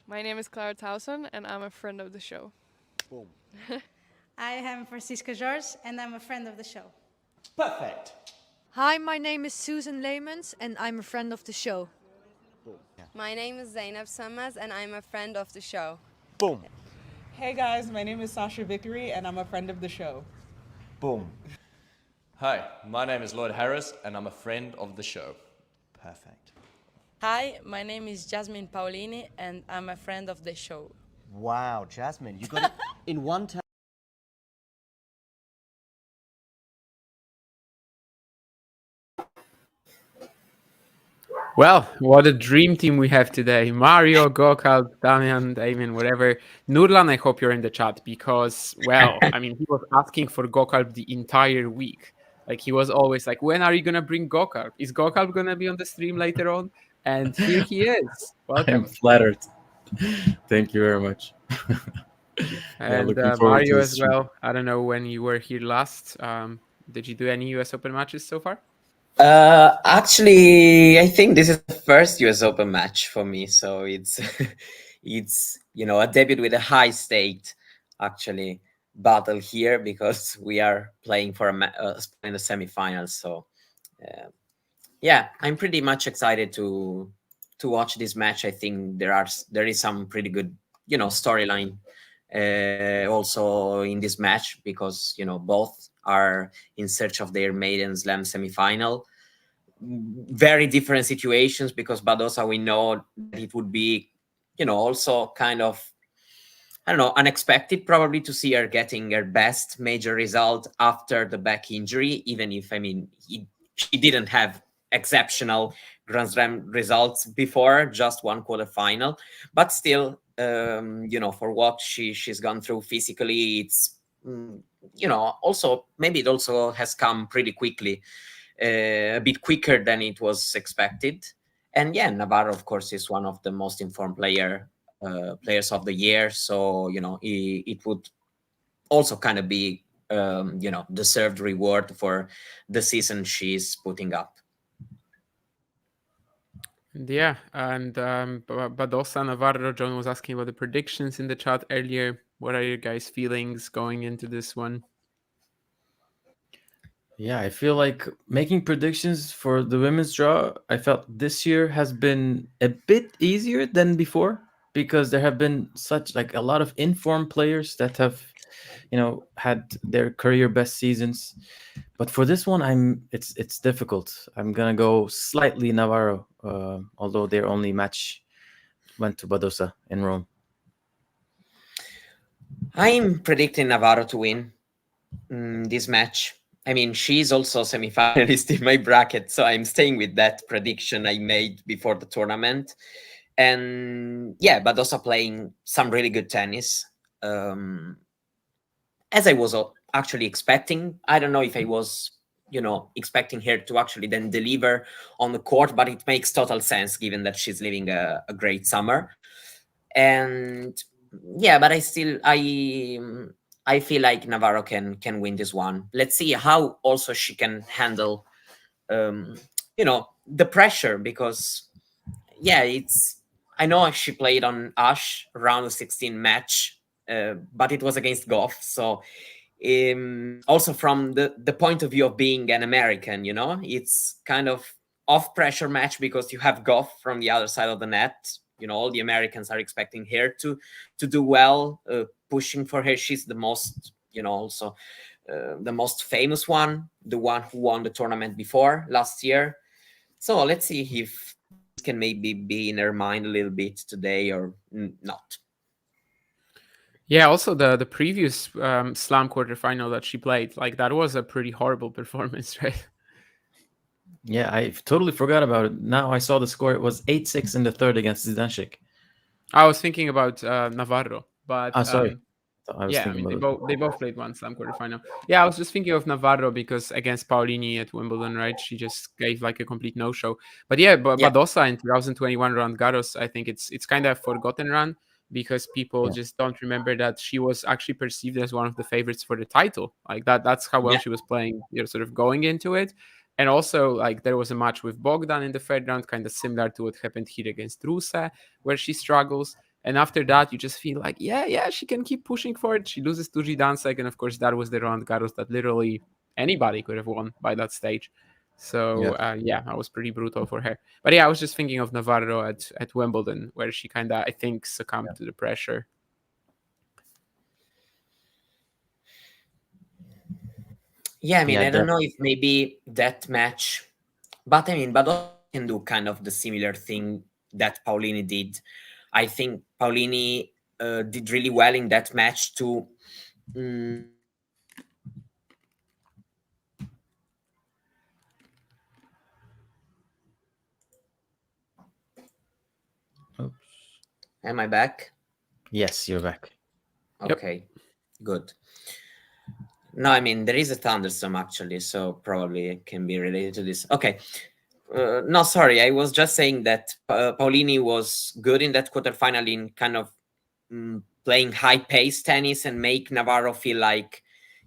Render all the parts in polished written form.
My name is Clara Towson, and I'm a friend of the show. Boom. I am Francisca George, and I'm a friend of the show. Perfect. Hi, my name is Susan Leemans, and I'm a friend of the show. Boom. Yeah. My name is Zainab Samas, and I'm a friend of the show. Boom. Hey guys, my name is Sasha Vickery, and I'm a friend of the show. Boom. Hi, my name is Lloyd Harris, and I'm a friend of the show. Perfect. Hi, my name is Jasmine Paulini, and I'm a friend of the show. Wow, Jasmine, you got it in one time. Well, what a dream team we have today. Mario, Gokal, Damian, Damien, whatever. Nurlan, I hope you're in the chat because, well, I mean, he was asking for Gokal the entire week. Like, he was always like, when are you going to bring Gokal? Is Gokal going to be on the stream later on? And here he is. Welcome. I'm flattered. Thank you very much. And looking forward to Mario this as stream. well. I don't know when you were here last. Did you do any US Open matches so far? Actually, I think this is the first US Open match for me, so it's it's a debut with a high stake actually battle here because we are playing for in the semifinals. So yeah, I'm pretty much excited to watch this match. I think there is some pretty good storyline also in this match because both are in search of their maiden slam semifinal. Very different situations because Badosa, we know that it would be also kind of unexpected probably to see her getting her best major result after the back injury, even if she didn't have exceptional Grand Slam results before, just one quarterfinal, but still for what she's gone through physically, it's also maybe it also has come pretty quickly, a bit quicker than it was expected. And yeah, Navarro, of course, is one of the most informed players of the year. So it would also kind of be deserved reward for the season she's putting up. Yeah, and Badosa, Navarro, John was asking about the predictions in the chat earlier. What are your guys' feelings going into this one? Yeah, I feel like making predictions for the women's draw, I felt this year has been a bit easier than before because there have been such like a lot of informed players that have had their career best seasons. But for this one, it's difficult. I'm gonna go slightly Navarro, although their only match went to Badosa in Rome. I'm predicting Navarro to win this match. I mean, she's also semi-finalist in my bracket, so I'm staying with that prediction I made before the tournament. And yeah, Badosa playing some really good tennis, as I was actually expecting. I don't know if I was, expecting her to actually then deliver on the court, but it makes total sense given that she's living a great summer. And yeah, but I feel like Navarro can win this one. Let's see how also she can handle the pressure, because yeah, I know she played on Ash round of 16 match, but it was against Goff. So also from the point of view of being an American, it's kind of off pressure match because you have Goff from the other side of the net. All the Americans are expecting her to do well, pushing for her. She's the most, also the most famous one, the one who won the tournament before last year. So let's see if this can maybe be in her mind a little bit today or not. Yeah, also the previous slam quarterfinal that she played, like that was a pretty horrible performance, right? Yeah, I totally forgot about it. Now I saw the score. It was 8-6 in the third against Zidansek. I was thinking about Navarro, but sorry. I was yeah, I thinking mean about they both played one slam quarterfinal. Yeah, I was just thinking of Navarro because against Paulini at Wimbledon, right? She just gave like a complete no show. But yeah, Badosa in 2021 Roland Garros, I think it's kind of a forgotten run because people just don't remember that she was actually perceived as one of the favorites for the title. Like that's how well she was playing, sort of going into it. And also, like, there was a match with Bogdan in the third round, kind of similar to what happened here against Ruse, where she struggles. And after that, you just feel like, yeah, she can keep pushing for it. She loses to Zidansek, and of course, that was the Roland Garros that literally anybody could have won by that stage. So that was pretty brutal for her. But yeah, I was just thinking of Navarro at Wimbledon, where she kind of, I think, succumbed to the pressure. Yeah, I mean, I don't know if maybe that match, but I mean, Badosa can do kind of the similar thing that Paulini did. I think Paulini did really well in that match to Oops. Am I back? Yes, you're back. Okay, good. No, I mean, there is a thunderstorm actually, so probably it can be related to this. Okay. No, sorry. I was just saying that Paulini was good in that quarterfinal in kind of playing high-paced tennis and make Navarro feel like,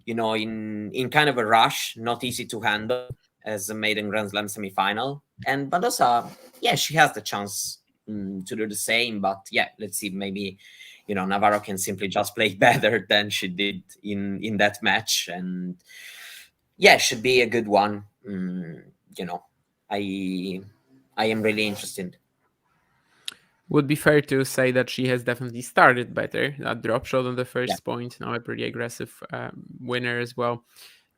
in kind of a rush, not easy to handle as a maiden Grand Slam semifinal. And Badosa, yeah, she has the chance to do the same. But yeah, let's see. Maybe, Navarro can simply just play better than she did in that match. And yeah, should be a good one. I am really interested. Would be fair to say that she has definitely started better. That drop shot on the first point, now a pretty aggressive winner as well.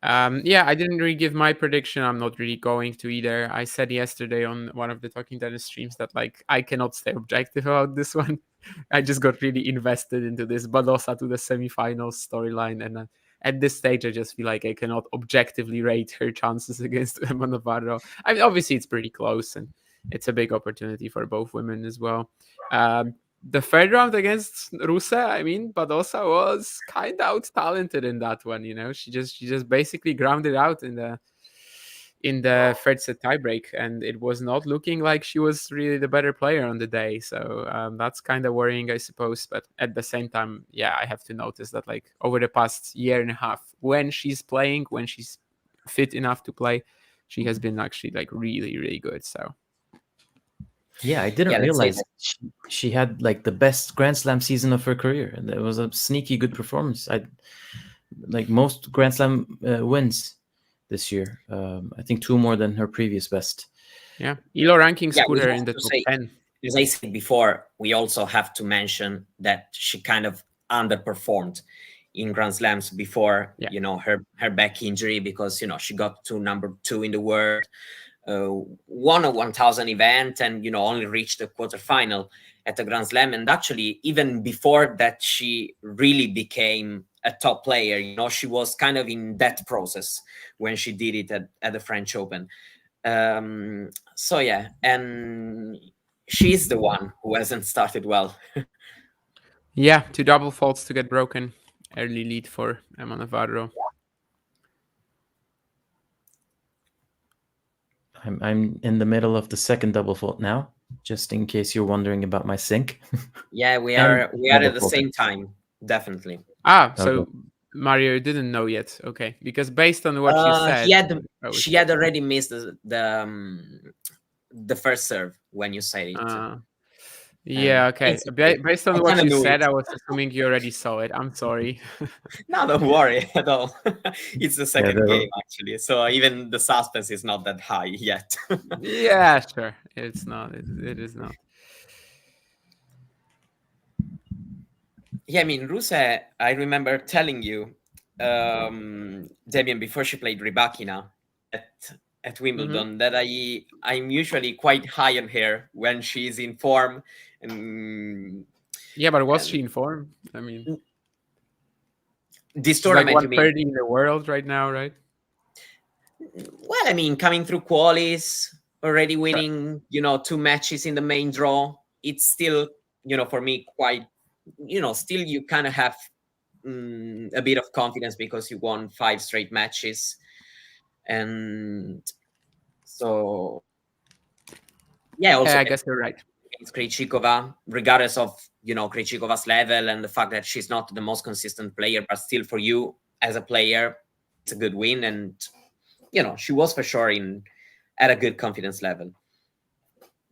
I didn't really give my prediction. I'm not really going to either. I said yesterday on one of the Talking Tennis streams that I cannot stay objective about this one. I just got really invested into this Badosa to the semifinals storyline, and at this stage, I just feel like I cannot objectively rate her chances against Emma Navarro. I mean, obviously it's pretty close, and it's a big opportunity for both women as well. The third round against Rusa, I mean, Badosa was kind of out-talented in that one. She just basically grounded out in the third set tiebreak, and it was not looking like she was really the better player on the day. So that's kind of worrying, I suppose. But at the same time, I have to notice that over the past year and a half, when she's playing, when she's fit enough to play, she has been actually really, really good. So. Yeah, I didn't realize she had the best Grand Slam season of her career, and it was a sneaky good performance. I most Grand Slam wins this year. I think 2 more than her previous best. Yeah, ELO rankings put her in the top 10. As I said before, we also have to mention that she kind of underperformed in Grand Slams before, her back injury, because she got to number 2 in the world. Won a 1000 event and only reached the quarterfinal at the Grand Slam. And actually, even before that, she really became a top player. She was kind of in that process when she did it at the French Open. So yeah, and she's the one who hasn't started well. 2 double faults to get broken. Early lead for Emma Navarro. I'm in the middle of the second double fault now, just in case you're wondering about my sync. Yeah, we are at the same time, definitely. So Mario didn't know yet. Okay, because based on what you said, she had already missed the first serve when you said it. Okay. Based on what you said, I was assuming you already saw it. I'm sorry. No, don't worry at all. It's the second game, actually. So even the suspense is not that high yet. Yeah, sure. It's not. It is not. Yeah, I mean, Rusa, I remember telling you, Damian, before she played Rybakina at Wimbledon, that I'm usually quite high on her when she's in form. But was she in form? I mean, this tournament, 130 in the world right now, right? Well, I mean, coming through qualies, already winning, 2 matches in the main draw. It's still, for me, quite, still you kind of have a bit of confidence because you won 5 straight matches. And so, also I guess you're right. Against Krejcikova, regardless of Krejcikova's level and the fact that she's not the most consistent player, but still for you as a player, it's a good win. And she was for sure at a good confidence level.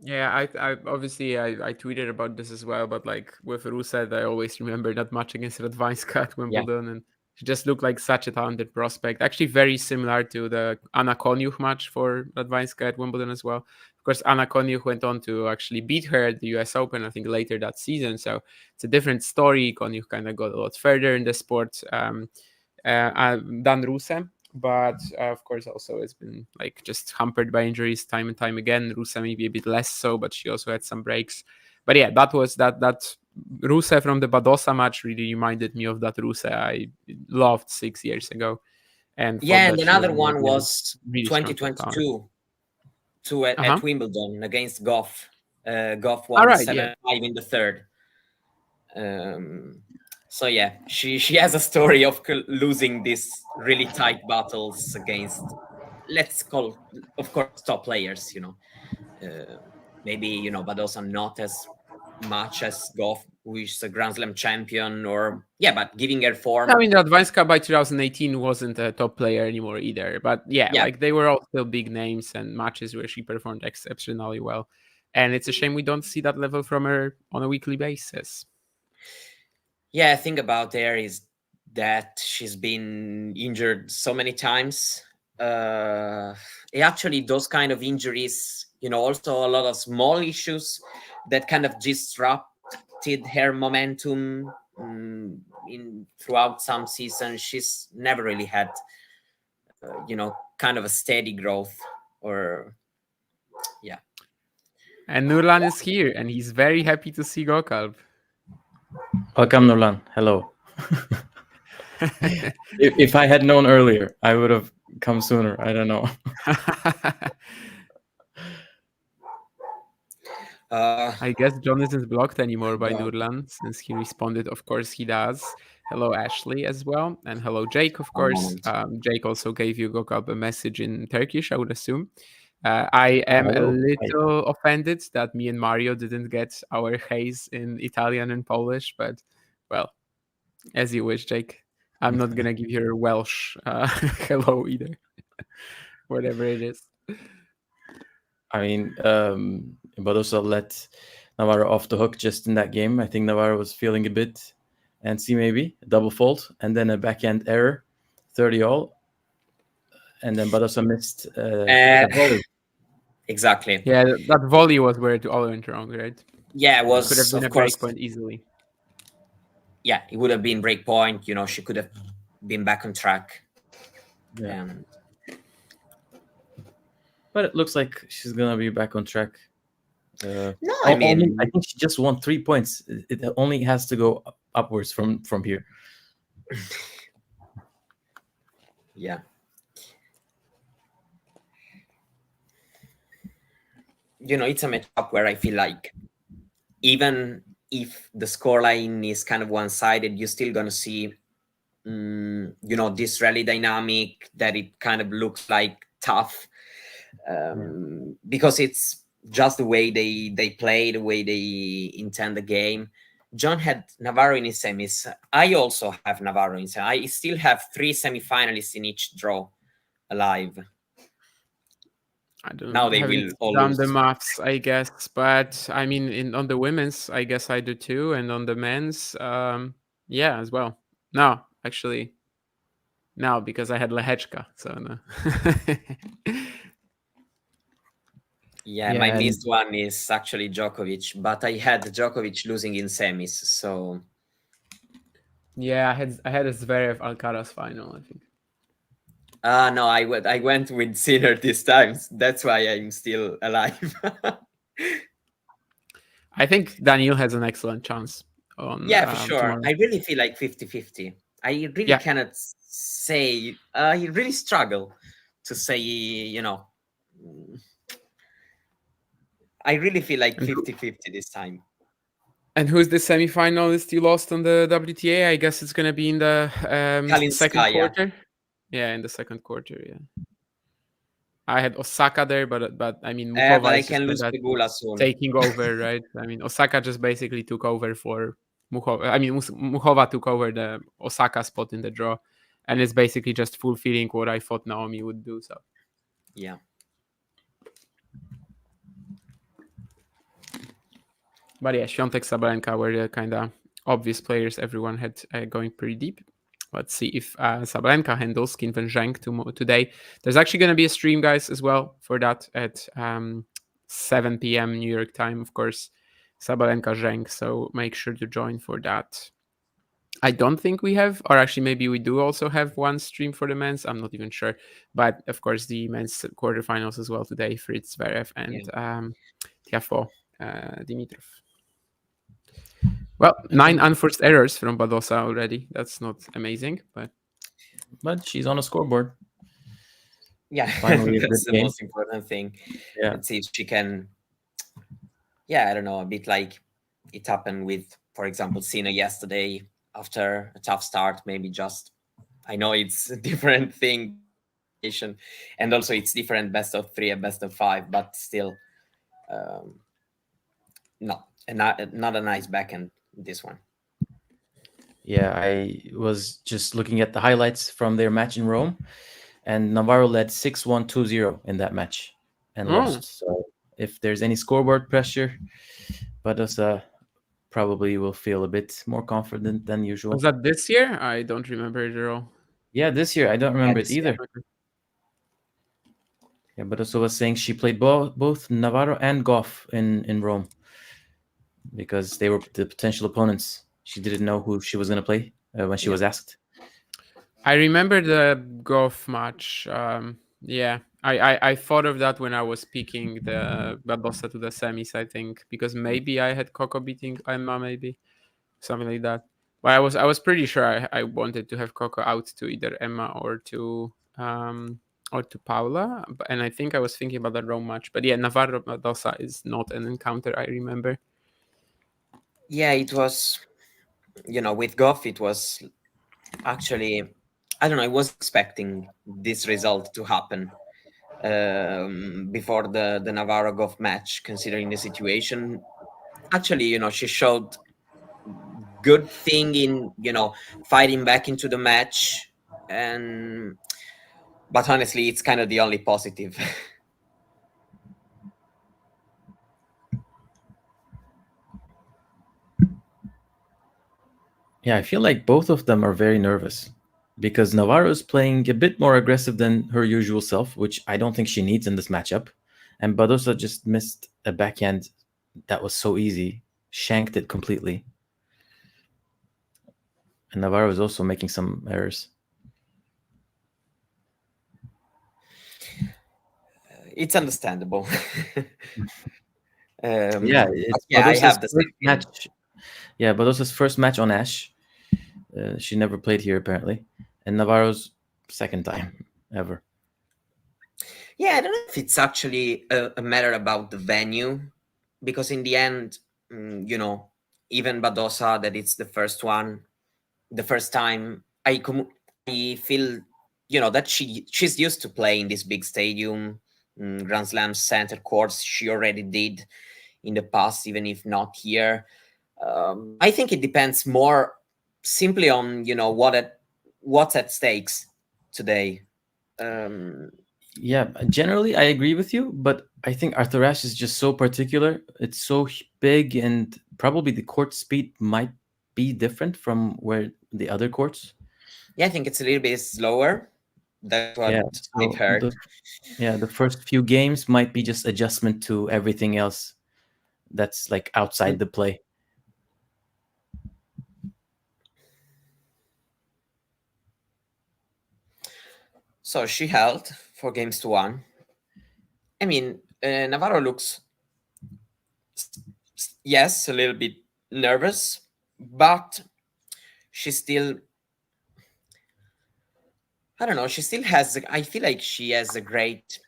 Yeah, I obviously I tweeted about this as well, but like with Rusev, I always remember that match against Radwanska at Yeah. Wimbledon, and she just looked like such a talented prospect. Actually, very similar to the Anna Konjuh match for Radwanska at Wimbledon as well. Of course, Anna Konjuh went on to actually beat her at the U.S. Open, I think, later that season. So it's a different story. Konjuh kind of got a lot further in the sport than Rusev. But of course, also has been like just hampered by injuries time and time again. Rusev maybe a bit less so, but she also had some breaks. But yeah, that was that Rusev from the Badosa match really reminded me of that Rusev I loved 6 years ago. And Yeah, thought and that she was another gonna one be a was really strong top talent. 2022 at Wimbledon against Goff. Goff All won right, yeah. 7-5 in the third. So yeah, she has a story of losing these really tight battles against, let's call, of course, top players. Maybe Badosa not as much as Goff, who is a Grand Slam champion, or but giving her form. I mean, the Advanced Cup by 2018 wasn't a top player anymore either. But yeah, like they were all still big names and matches where she performed exceptionally well. And it's a shame we don't see that level from her on a weekly basis. Yeah, I think about there is that she's been injured so many times. Actually, those kind of injuries, also a lot of small issues that kind of disrupted her momentum throughout some seasons. She's never really had, kind of a steady growth or, yeah. And Nurlan is here, and he's very happy to see Gokal. Welcome, Nurlan. Hello. if I had known earlier, I would have come sooner. I don't know. I guess John isn't blocked anymore by Nurlan since he responded. Of course, he does. Hello, Ashley, as well. And hello, Jake, of course. Jake also gave you Gokal a message in Turkish, I would assume. I am a little offended that me and Mario didn't get our haze in Italian and Polish, but well, as you wish, Jake. I'm not gonna give you a Welsh hello either, whatever it is. I mean, Badosa let Navarro off the hook just in that game. I think Navarro was feeling a bit antsy, maybe a double fault, and then a backhand error, 30-all, and then Badosa missed that volley. Exactly. Yeah, that volley was where it all went wrong, right? Yeah, it was. Could have been a break point easily. Yeah, it would have been break point. She could have been back on track. Yeah. But it looks like she's gonna be back on track. No, I mean, I think she just won 3 points. It only has to go upwards from here. Yeah. It's a matchup where I feel like even if the scoreline is kind of one-sided, you're still gonna see, this rally dynamic that it kind of looks like tough, because it's just the way they play, the way they intend the game. John had Navarro in his semis. I also have Navarro in semis. I still have 3 semifinalists in each draw alive. I don't now they will all done lose. the maths, I guess, but I mean, on the women's, I guess I do too, and on the men's, yeah, as well. No, actually, no, because I had Lehechka, so no. Yeah, my missed one is actually Djokovic, but I had Djokovic losing in semis, so. Yeah, I had a Zverev Alcaraz final, I think. No, I went with Sinner this time. That's why I'm still alive. I think Daniil has an excellent chance on. Yeah, for sure. Tomorrow. I really feel like 50-50. I really cannot say. I really struggle to say. I really feel like 50-50 this time. And who's the semi-finalist you lost on the WTA? I guess it's gonna be in the second quarter. Yeah, in the second quarter. Yeah, I had Osaka there, but I mean, Muchova but I can lose Pegula soon. Taking over, right? I mean, Osaka just basically took over for Muchova. I mean, Muchova took over the Osaka spot in the draw, and it's basically just fulfilling what I thought Naomi would do. So, yeah. But yeah, Świątek, Sabalenka were the kind of obvious players everyone had going pretty deep. Let's see if Sabalenka handles Qin Wen Zheng today. There's actually going to be a stream, guys, as well for that at 7 p.m. New York time, of course. Sabalenka Zheng, so make sure to join for that. I don't think we have, or actually maybe we do also have one stream for the men's. I'm not even sure. But of course, the men's quarterfinals as well today, Fritz Zverev and Tiafoe Dimitrov. Well, 9 unforced errors from Badosa already. That's not amazing, but she's on a scoreboard. Yeah, Finally, that's the game. most important thing. Yeah. Let's see if she can. Yeah, I don't know, a bit like it happened with, for example, Sina yesterday after a tough start. Maybe just, I know it's a different thing, and also it's different best of 3 and best of 5, but still, not a nice backhand. This one. Yeah, I was just looking at the highlights from their match in Rome, and Navarro led 6-1, 2-0 in that match and lost. So if there's any scoreboard pressure, Badosa probably will feel a bit more confident than usual. Was that this year? I don't remember it at all. Yeah, this year. I don't remember it either. Yeah, Badosa was saying she played both Navarro and Goff in Rome because they were the potential opponents. She didn't know who she was going to play when she was asked. I remember the Goff match. I thought of that when I was picking the Badosa to the semis, I think, because maybe I had Coco beating Emma, maybe something like that. But I was pretty sure I wanted to have Coco out to either Emma or to Paula, and I think I was thinking about the Rome match. But yeah, Navarro Badosa is not an encounter I remember. Yeah, it was, with Goff, it was actually, I don't know, I was expecting this result to happen before the Navarro Goff match, considering the situation. Actually, she showed good thing in, fighting back into the match. But honestly, it's kind of the only positive. Yeah, I feel like both of them are very nervous because Navarro is playing a bit more aggressive than her usual self, which I don't think she needs in this matchup. And Badosa just missed a backhand that was so easy, shanked it completely. And Navarro is also making some errors. It's understandable. I have the same match. Yeah, Badosa's first match on Ash. She never played here apparently, and Navarro's second time ever. Yeah, I don't know if it's actually a matter about the venue, because in the end, even Badosa, that it's the first time, I feel, that she's used to playing this big stadium, Grand Slam center courts. She already did in the past, even if not here. I think it depends more simply on what's at stakes today. Yeah, generally I agree with you, but I think Arthur Ashe is just so particular. It's so big, and probably the court speed might be different from where the other courts. Yeah, I think it's a little bit slower. That's what I've heard. The first few games might be just adjustment to everything else that's like outside the play. So she held for games to 1. I mean, Navarro looks, yes, a little bit nervous, but she still, I don't know, she still has, I feel like she has a great,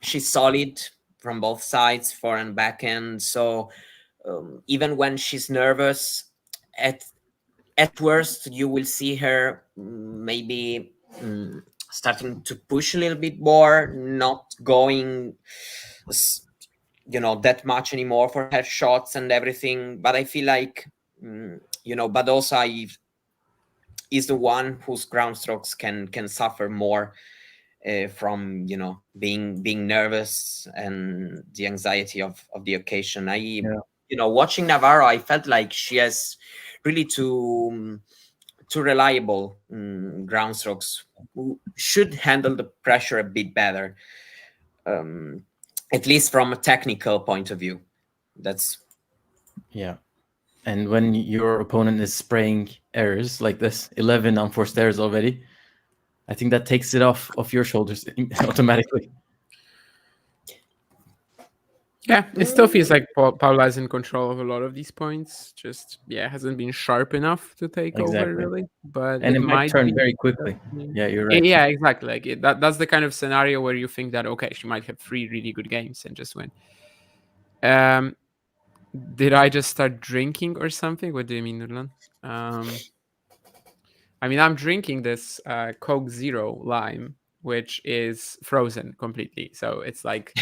she's solid from both sides, fore and backhand. So even when she's nervous, at worst, you will see her maybe starting to push a little bit more, not going, that much anymore for her shots and everything. But I feel like, Badosa is the one whose ground strokes can suffer more. from being nervous and the anxiety of the occasion. Watching Navarro, I felt like she has really two reliable ground strokes who should handle the pressure a bit better, at least from a technical point of view. That's And when your opponent is spraying errors like this, 11 unforced errors already, I think that takes it off your shoulders automatically. Yeah, it still feels like Paula is in control of a lot of these points. Just hasn't been sharp enough to take over really. But and it might turn be very quickly. Yeah, you're right. Yeah, exactly. Like that's the kind of scenario where you think that okay, she might have 3 really good games and just win. Did I just start drinking or something? What do you mean, Nurlan? I mean, I'm drinking this Coke Zero Lime, which is frozen completely. So it's like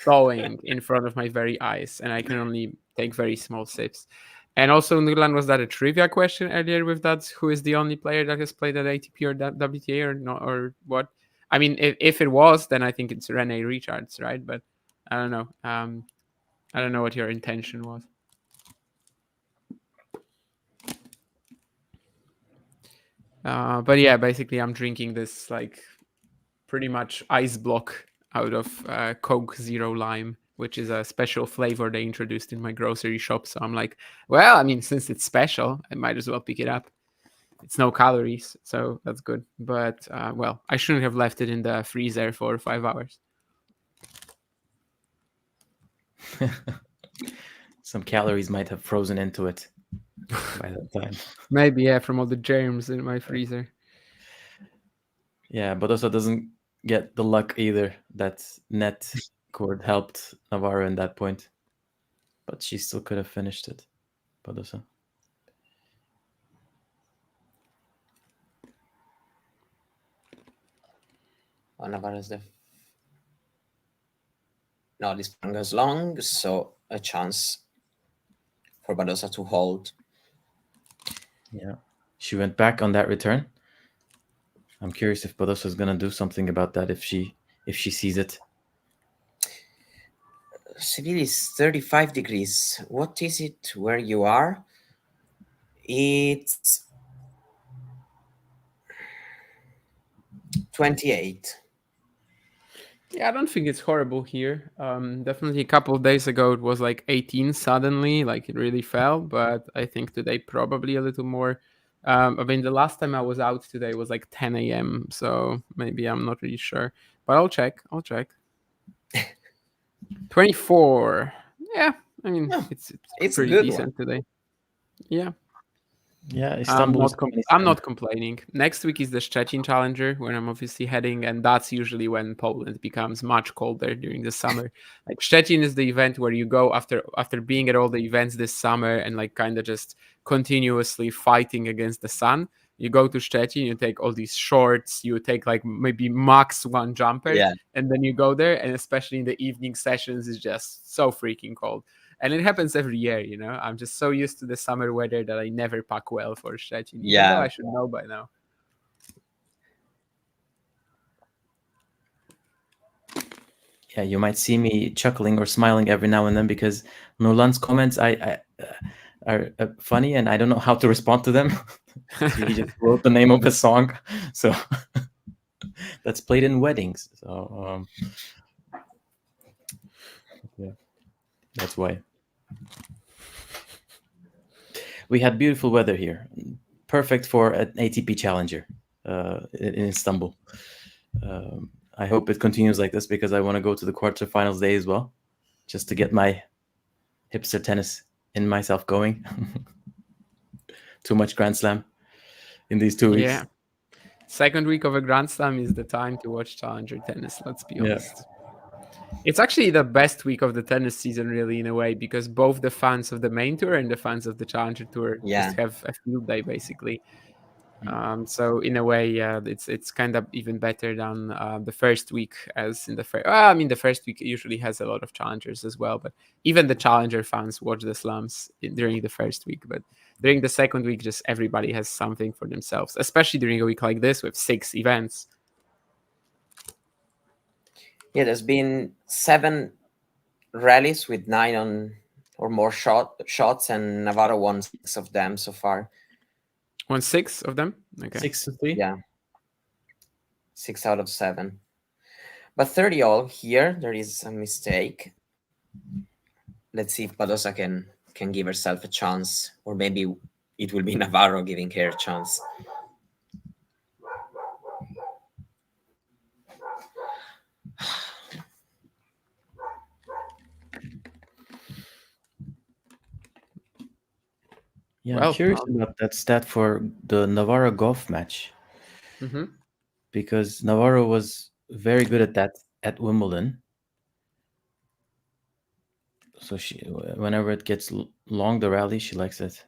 thawing in front of my very eyes, and I can only take very small sips. And also, Nurlan, was that a trivia question earlier with that? Who is the only player that has played at ATP or WTA or not, or what? I mean, if it was, then I think it's Renee Richards, right? But I don't know. I don't know what your intention was. But yeah, basically I'm drinking this like pretty much ice block out of Coke Zero Lime, which is a special flavor they introduced in my grocery shop. So I'm like, well, I mean, since it's special, I might as well pick it up. It's no calories, so that's good. But well, I shouldn't have left it in the freezer for 5 hours. Some calories might have frozen into it by that time. Maybe, yeah, from all the germs in my freezer. Yeah, Badosa doesn't get the luck either that net cord helped Navarro in that point. But she still could have finished it, Badosa. Navarro's no, this one goes long, so a chance for Badosa to hold. Yeah, she went back on that return. I'm curious if Badosa is gonna do something about that if she sees it. Seville is 35 degrees. What is it where you are? It's 28. Yeah, I don't think it's horrible here. Definitely a couple of days ago it was like 18 suddenly, like it really fell. But I think today probably a little more. I mean, the last time I was out today was like 10 a.m. So maybe I'm not really sure. But I'll check. 24. Yeah, I mean, it's pretty decent today. Yeah. Yeah, Istanbul. I'm not complaining. Next week is the Szczecin Challenger, where I'm obviously heading, and that's usually when Poland becomes much colder during the summer. Like Szczecin is the event where you go after being at all the events this summer and like kind of just continuously fighting against the sun. You go to Szczecin, you take all these shorts, you take like maybe max one jumper, and then you go there, and especially in the evening sessions, it's just so freaking cold. And it happens every year, you know. I'm just so used to the summer weather that I never pack well for Szczecin. Even though I should know by now. Yeah, you might see me chuckling or smiling every now and then because Nurlan's comments are funny and I don't know how to respond to them. He just wrote the name of the song, so that's played in weddings. So yeah, that's why. We had beautiful weather here, perfect for an ATP Challenger in Istanbul. I hope it continues like this because I want to go to the quarterfinals day as well, just to get my hipster tennis in myself going. Too much Grand Slam in these 2 weeks. Yeah. Second week of a Grand Slam is the time to watch Challenger tennis, let's be honest. It's actually the best week of the tennis season, really, in a way, because both the fans of the main tour and the fans of the Challenger Tour just have a field day, basically. So in a way, it's kind of even better than the first week, as in the first. I mean, the first week usually has a lot of challengers as well, but even the Challenger fans watch the slams during the first week. But during the second week, just everybody has something for themselves, especially during a week like this with 6 events. Yeah, there's been 7 rallies with 9 on or more shots, and Navarro won 6 of them so far. Won 6 of them? Okay. 6-3. Yeah. 6 out of 7. But 30 all here, there is a mistake. Let's see if Badosa can give herself a chance, or maybe it will be Navarro giving her a chance. Yeah, Well, I'm curious about that stat for the Navarro golf match Mm-hmm. because Navarro was very good at that at Wimbledon. So she, whenever it gets long, the rally, she likes it.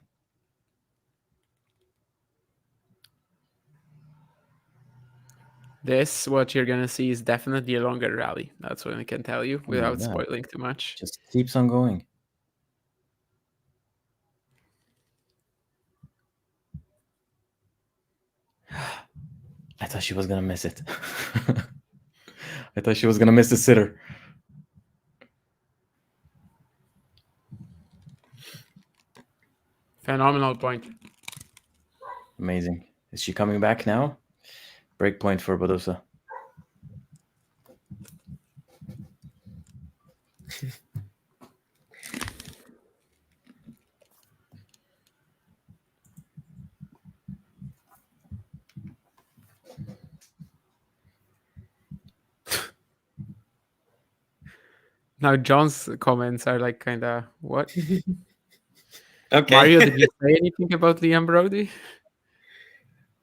This, what you're gonna see, is definitely a longer rally. That's what I can tell you without God. spoiling too much. Just keeps on going. I thought she was gonna miss it. I thought she was gonna miss the sitter. Phenomenal point. Amazing. Is she coming back now? Break point for Badosa. Now John's comments are like kind of what? Okay. Mario, did you say anything about Liam Brody?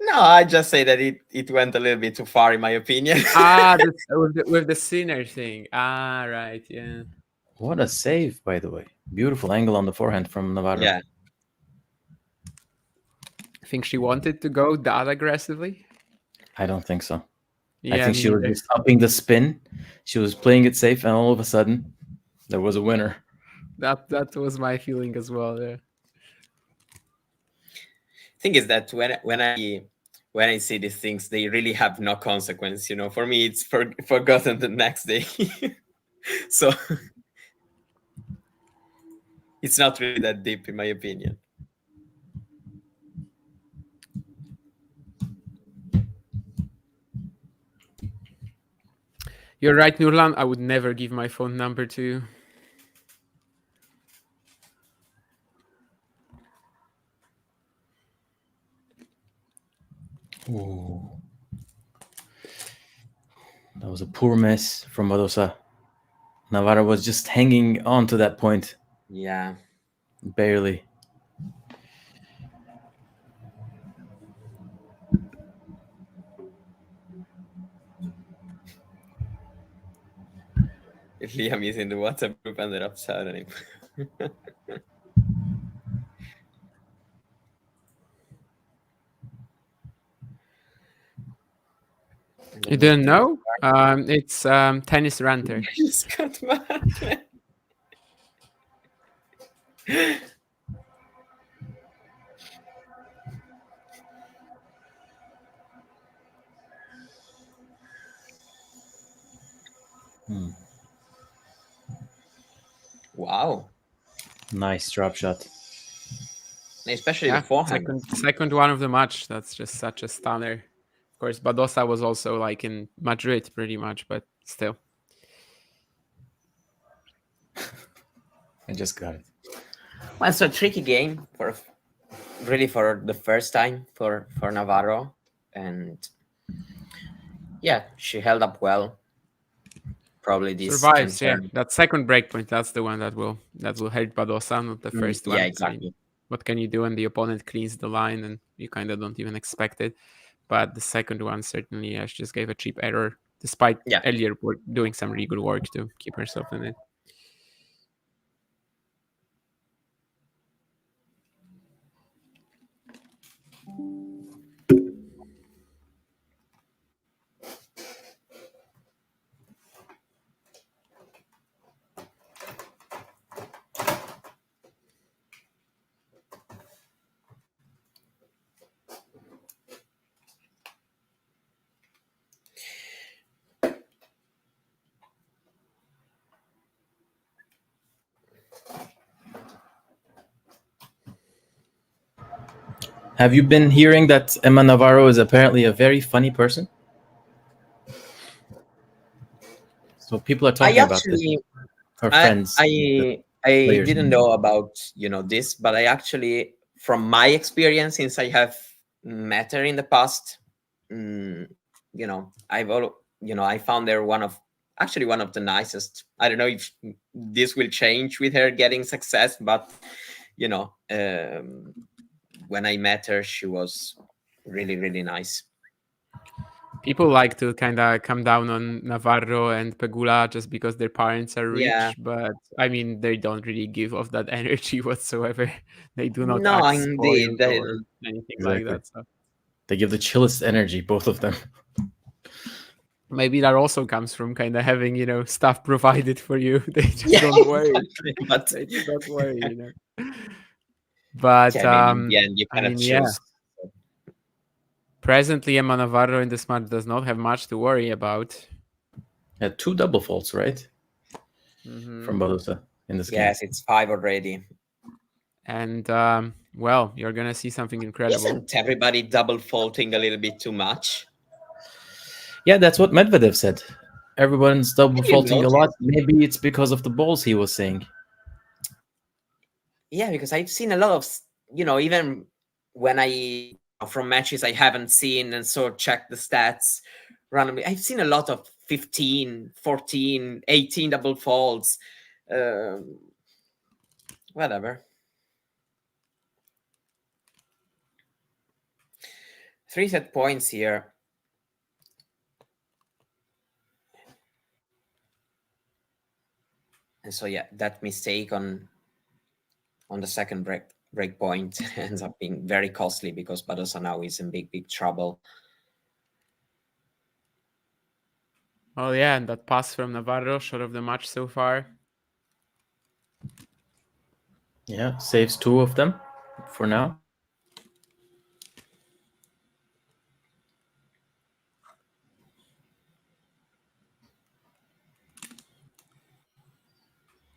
No, I just say that it went a little bit too far, in my opinion. With the sinner thing. Right, yeah. What a save, by the way. Beautiful angle on the forehand from Navarro. Yeah. I think she wanted to go that aggressively. I don't think so. Yeah, I think she was just upping the spin. She was playing it safe, and all of a sudden, there was a winner. That was my feeling as well. Yeah. Thing is that when I see these things, they really have no consequence. You know, for me, it's forgotten the next day. So it's not really that deep, in my opinion. You're right, Nurlan. I would never give my phone number to you. Ooh. That was a poor miss from Badosa. Navarro was just hanging on to that point. Yeah. Barely. If Liam is in the WhatsApp group, ended up shouting him. You didn't know? It's Tennis Ranter. He's got mad. Wow. Nice drop shot. Especially the forehand. Second one of the match. That's just such a stunner. Of course, Badosa was also like in Madrid pretty much, but still. I just got it. Well, it's a tricky game for the first time for Navarro, and yeah, she held up well. Probably this survives. Yeah, that second breakpoint. That's the one that will hurt Badosa, not the first one. Yeah, exactly. I mean, what can you do when the opponent cleans the line and you kind of don't even expect it? But the second one certainly, she just gave a cheap error, despite earlier doing some really good work to keep herself in it. Have you been hearing that Emma Navarro is apparently a very funny person? So people are talking about this. Her friends. I players. didn't know about this, but I actually, from my experience, since I have met her in the past, I found her one of the nicest. I don't know if this will change with her getting success, but when I met her, she was really, really nice. People like to kind of come down on Navarro and Pegula just because their parents are rich, Yeah. but I mean, they don't really give off that energy whatsoever. They do not No, act indeed. spoiled or anything like that. So They give the chillest energy, both of them. maybe that also comes from kind of having, stuff provided for you. They just don't worry. Exactly, but They just don't worry. But yeah, maybe in the end you kind of choose. yeah. Presently, Emma Navarro in this match does not have much to worry about. Had 2 double faults, right? Mhm. From Badosa in this game. Yes, it's 5 already. And well, you're gonna see something incredible. Isn't everybody double faulting a little bit too much? Yeah, that's what Medvedev said. Everyone's double Have you faulting a lot. noticed? Maybe it's because of the balls, he was saying. Yeah, because I've seen a lot of, even when I, from matches I haven't seen and sort of check the stats randomly, I've seen a lot of 15, 14, 18 double faults. Whatever. 3 set points here. And so yeah, that mistake on the second break point ends up being very costly because Badosa now is in big trouble. Oh yeah, and that pass from Navarro, shot of the match so far. Yeah, saves 2 of them for now.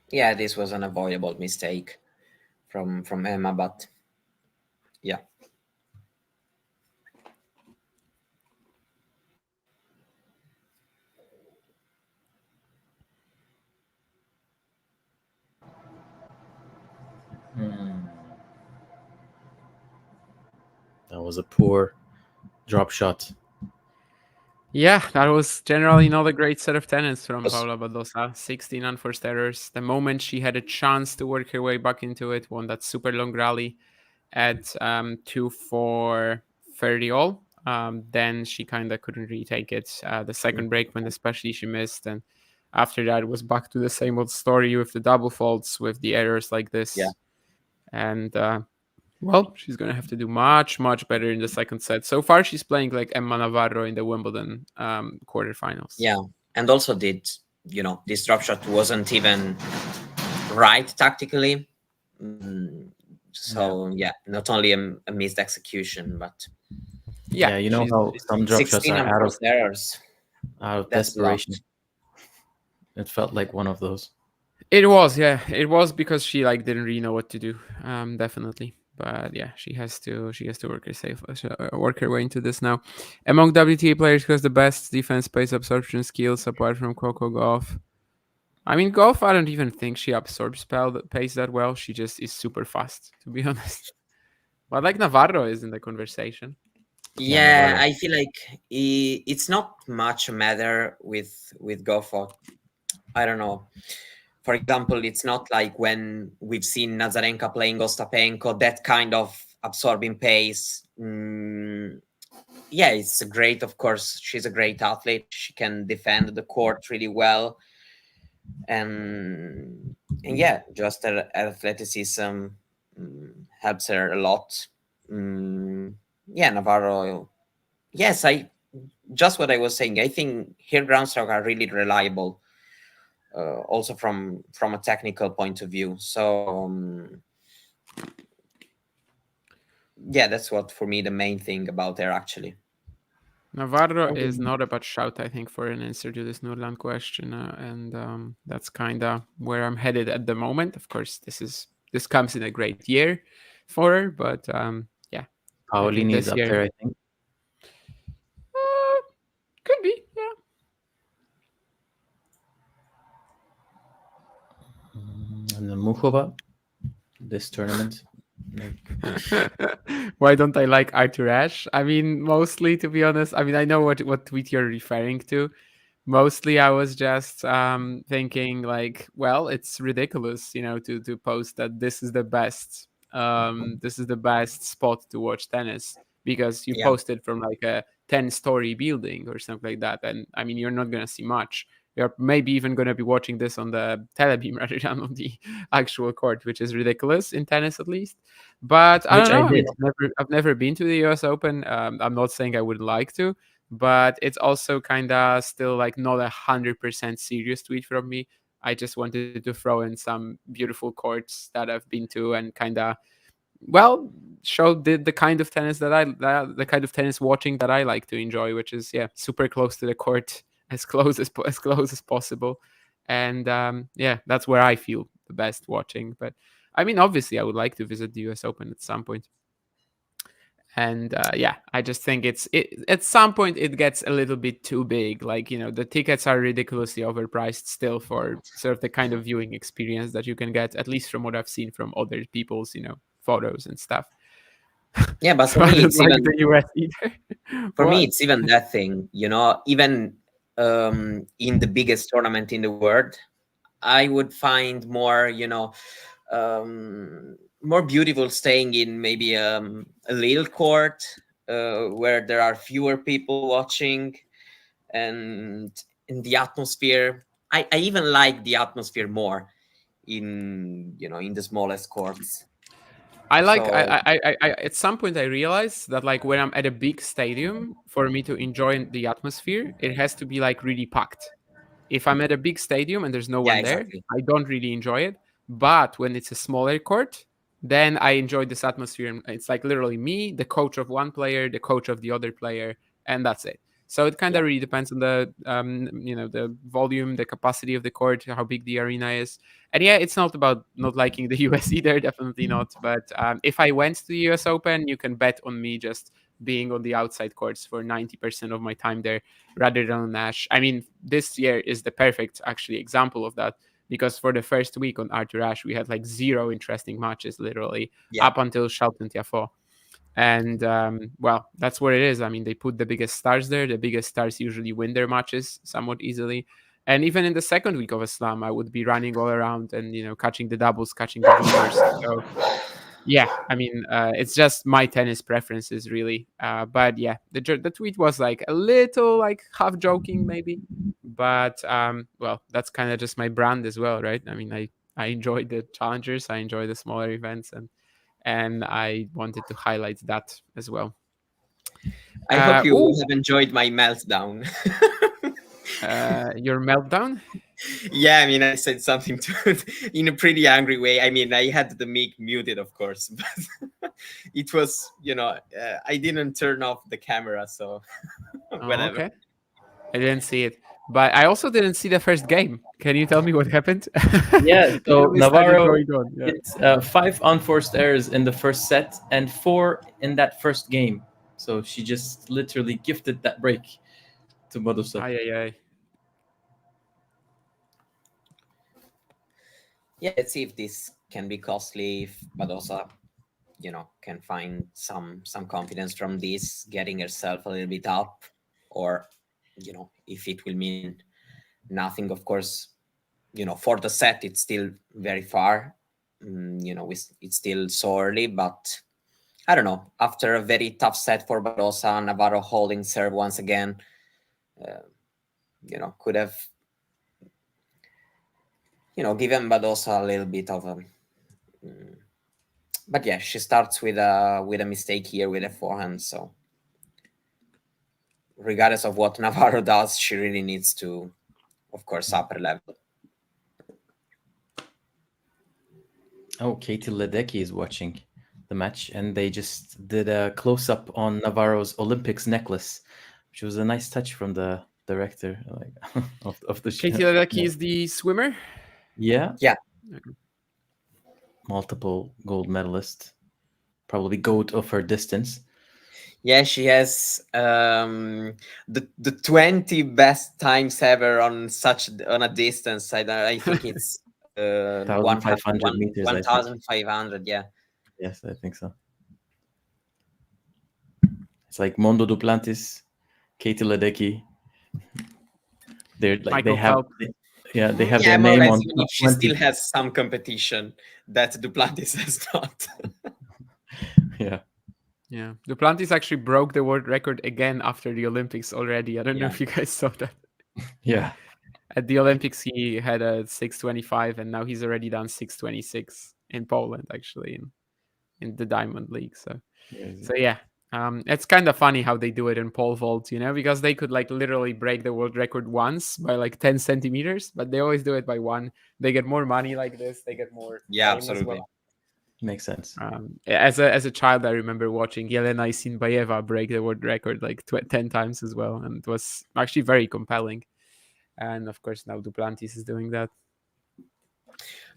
Yeah, this was an avoidable mistake from Emma, but yeah. That was a poor drop shot. Yeah, that was generally not a great set of tennis from Paula Badosa. 16 unforced errors. The moment she had a chance to work her way back into it, won that super long rally at 2-4 30 all. Then she kind of couldn't retake it. The second break, when especially she missed, and after that it was back to the same old story with the double faults, with the errors like this. Yeah. And well, she's going to have to do much better in the second set. So far, she's playing like Emma Navarro in the Wimbledon quarterfinals. Yeah, and also this drop shot wasn't even right tactically. So yeah, not only a missed execution, but yeah, you know how some drop shots are out of errors, out of desperation. It felt like one of those. It was, yeah. It was because she didn't really know what to do. Definitely. But yeah, she has to work her way into this now. Among WTA players, who has the best defense pace absorption skills apart from Coco Gauff? I mean, Gauff, I don't even think she absorbs pace that well. She just is super fast, to be honest. But Navarro is in the conversation. Yeah, I feel like it's not much a matter with Gauff. I don't know. For example, it's not like when we've seen Nazarenka playing Ostapenko, that kind of absorbing pace. Yeah, it's great. Of course, she's a great athlete. She can defend the court really well. And yeah, just her athleticism helps her a lot. Yeah, Navarro. Yes, just what I was saying. I think her ground stroke are really reliable. Also from a technical point of view. So yeah, that's what for me the main thing about her actually. Navarro is not a bad shout, I think, for an answer to this Nurland question, and that's kind of where I'm headed at the moment. Of course, this comes in a great year for her, but yeah. Paolini is this up year. there, I think. Could be, yeah. And then Mukhova, this tournament. Why don't I like Arthur Ashe? I mean, mostly, to be honest. I mean, I know what tweet you're referring to. Mostly, I was just thinking like, well, it's ridiculous, to post that this is the best spot to watch tennis because you Yeah. posted from like a 10-story building or something like that, and I mean, you're not gonna see much. You're maybe even gonna be watching this on the telebeam rather than on the actual court, which is ridiculous in tennis at least. But I Which don't know. I I mean, did. I've never been to the U.S. Open. I'm not saying I would like to, but it's also kind of still like not 100% serious tweet from me. I just wanted to throw in some beautiful courts that I've been to and kind of, well, show the kind of tennis the kind of tennis watching that I like to enjoy, which is super close to the court, as close as possible, and that's where I feel the best watching. But I mean, obviously, I would like to visit the U.S. Open at some point. And I just think at some point it gets a little bit too big. Like, the tickets are ridiculously overpriced still for sort of the kind of viewing experience that you can get, at least from what I've seen from other people's, photos and stuff. Yeah, but So for I me, don't it's like even the US either. for me What? it's even that thing. Even in the biggest tournament in the world, I would find more, more beautiful staying in maybe a little court where there are fewer people watching, and in the atmosphere. I even like the atmosphere more in the smallest courts. I like So I at some point I realized that like when I'm at a big stadium, for me to enjoy the atmosphere, it has to be like really packed. If I'm at a big stadium and there's no yeah, one there, exactly. I don't really enjoy it. But when it's a smaller court, then I enjoy this atmosphere. And it's like literally me, the coach of one player, the coach of the other player, and that's it. So it kind of Yeah. really depends on the volume, the capacity of the court, how big the arena is. And it's not about not liking the US either, definitely not. But if I went to the US Open, you can bet on me just being on the outside courts for 90% of my time there rather than on Nash. I mean, this year is the perfect actually example of that because for the first week on Arthur Ashe, we had like 0 interesting matches literally Yeah. up until Shelton Tiafoe. And well, that's what it is. I mean, they put the biggest stars there. The biggest stars usually win their matches somewhat easily. And even in the second week of a slam, I would be running all around and catching the doubles, catching the juniors. So yeah, I mean, it's just my tennis preferences really. But yeah, the tweet was like a little like half joking maybe, but well, that's kind of just my brand as well, right? I mean, I enjoy the challengers, I enjoy the smaller events, and I wanted to highlight that as well. I hope you Ooh, have enjoyed my meltdown. your meltdown? Yeah, I mean, I said something in a pretty angry way. I mean, I had the mic muted, of course, but it was, I didn't turn off the camera, so Oh, whatever. okay. I didn't see it, but I also didn't see the first game. Can you tell me what happened? Yeah, so We started Navarro, going on, yeah. it's 5 unforced errors in the first set and 4 in that first game. So she just literally gifted that break to Badosa. Ay, ay, ay. Yeah, let's see if this can be costly, if Badosa, can find some confidence from this, getting herself a little bit up, or, if it will mean nothing. Of course, for the set, it's still very far. It's still so early, but I don't know. After a very tough set for Badosa, Navarro holding serve once again, could have, given Badosa a little bit of a. But yeah, she starts with a mistake here with a forehand. So regardless of what Navarro does, she really needs to, of course, upper level. Oh, Katie Ledecky is watching the match, and they just did a close-up on Navarro's Olympics necklace, which was a nice touch from the director of the show. Katie Ledecky is the swimmer? Yeah. Yeah. Okay. Multiple gold medalist, probably GOAT of her distance. Yeah, she has the 20 best times ever on a distance. I think it's 1,500 meters, I think. 1,500. Yeah. Yes, I think so. It's like Mondo Duplantis, Katie Ledecky. They're like Michael they have Phelps. they have Yeah, their more or name less, on even top if she 20. still has some competition that Duplantis has not. Yeah. Yeah, Duplantis actually broke the world record again after the Olympics already. I don't know Yeah. if you guys saw that. Yeah. At the Olympics, he had a 6:25, and now he's already done 6:26 in Poland, actually, in the Diamond League. So yeah, it's kind of funny how they do it in pole vault, because they could like literally break the world record once by like 10 centimeters, but they always do it by one. They get more money like this. They get more Yeah, fame as absolutely. well. Makes sense. As a child, I remember watching Yelena Isinbayeva break the world record like 10 times as well, and it was actually very compelling. And of course, now Duplantis is doing that.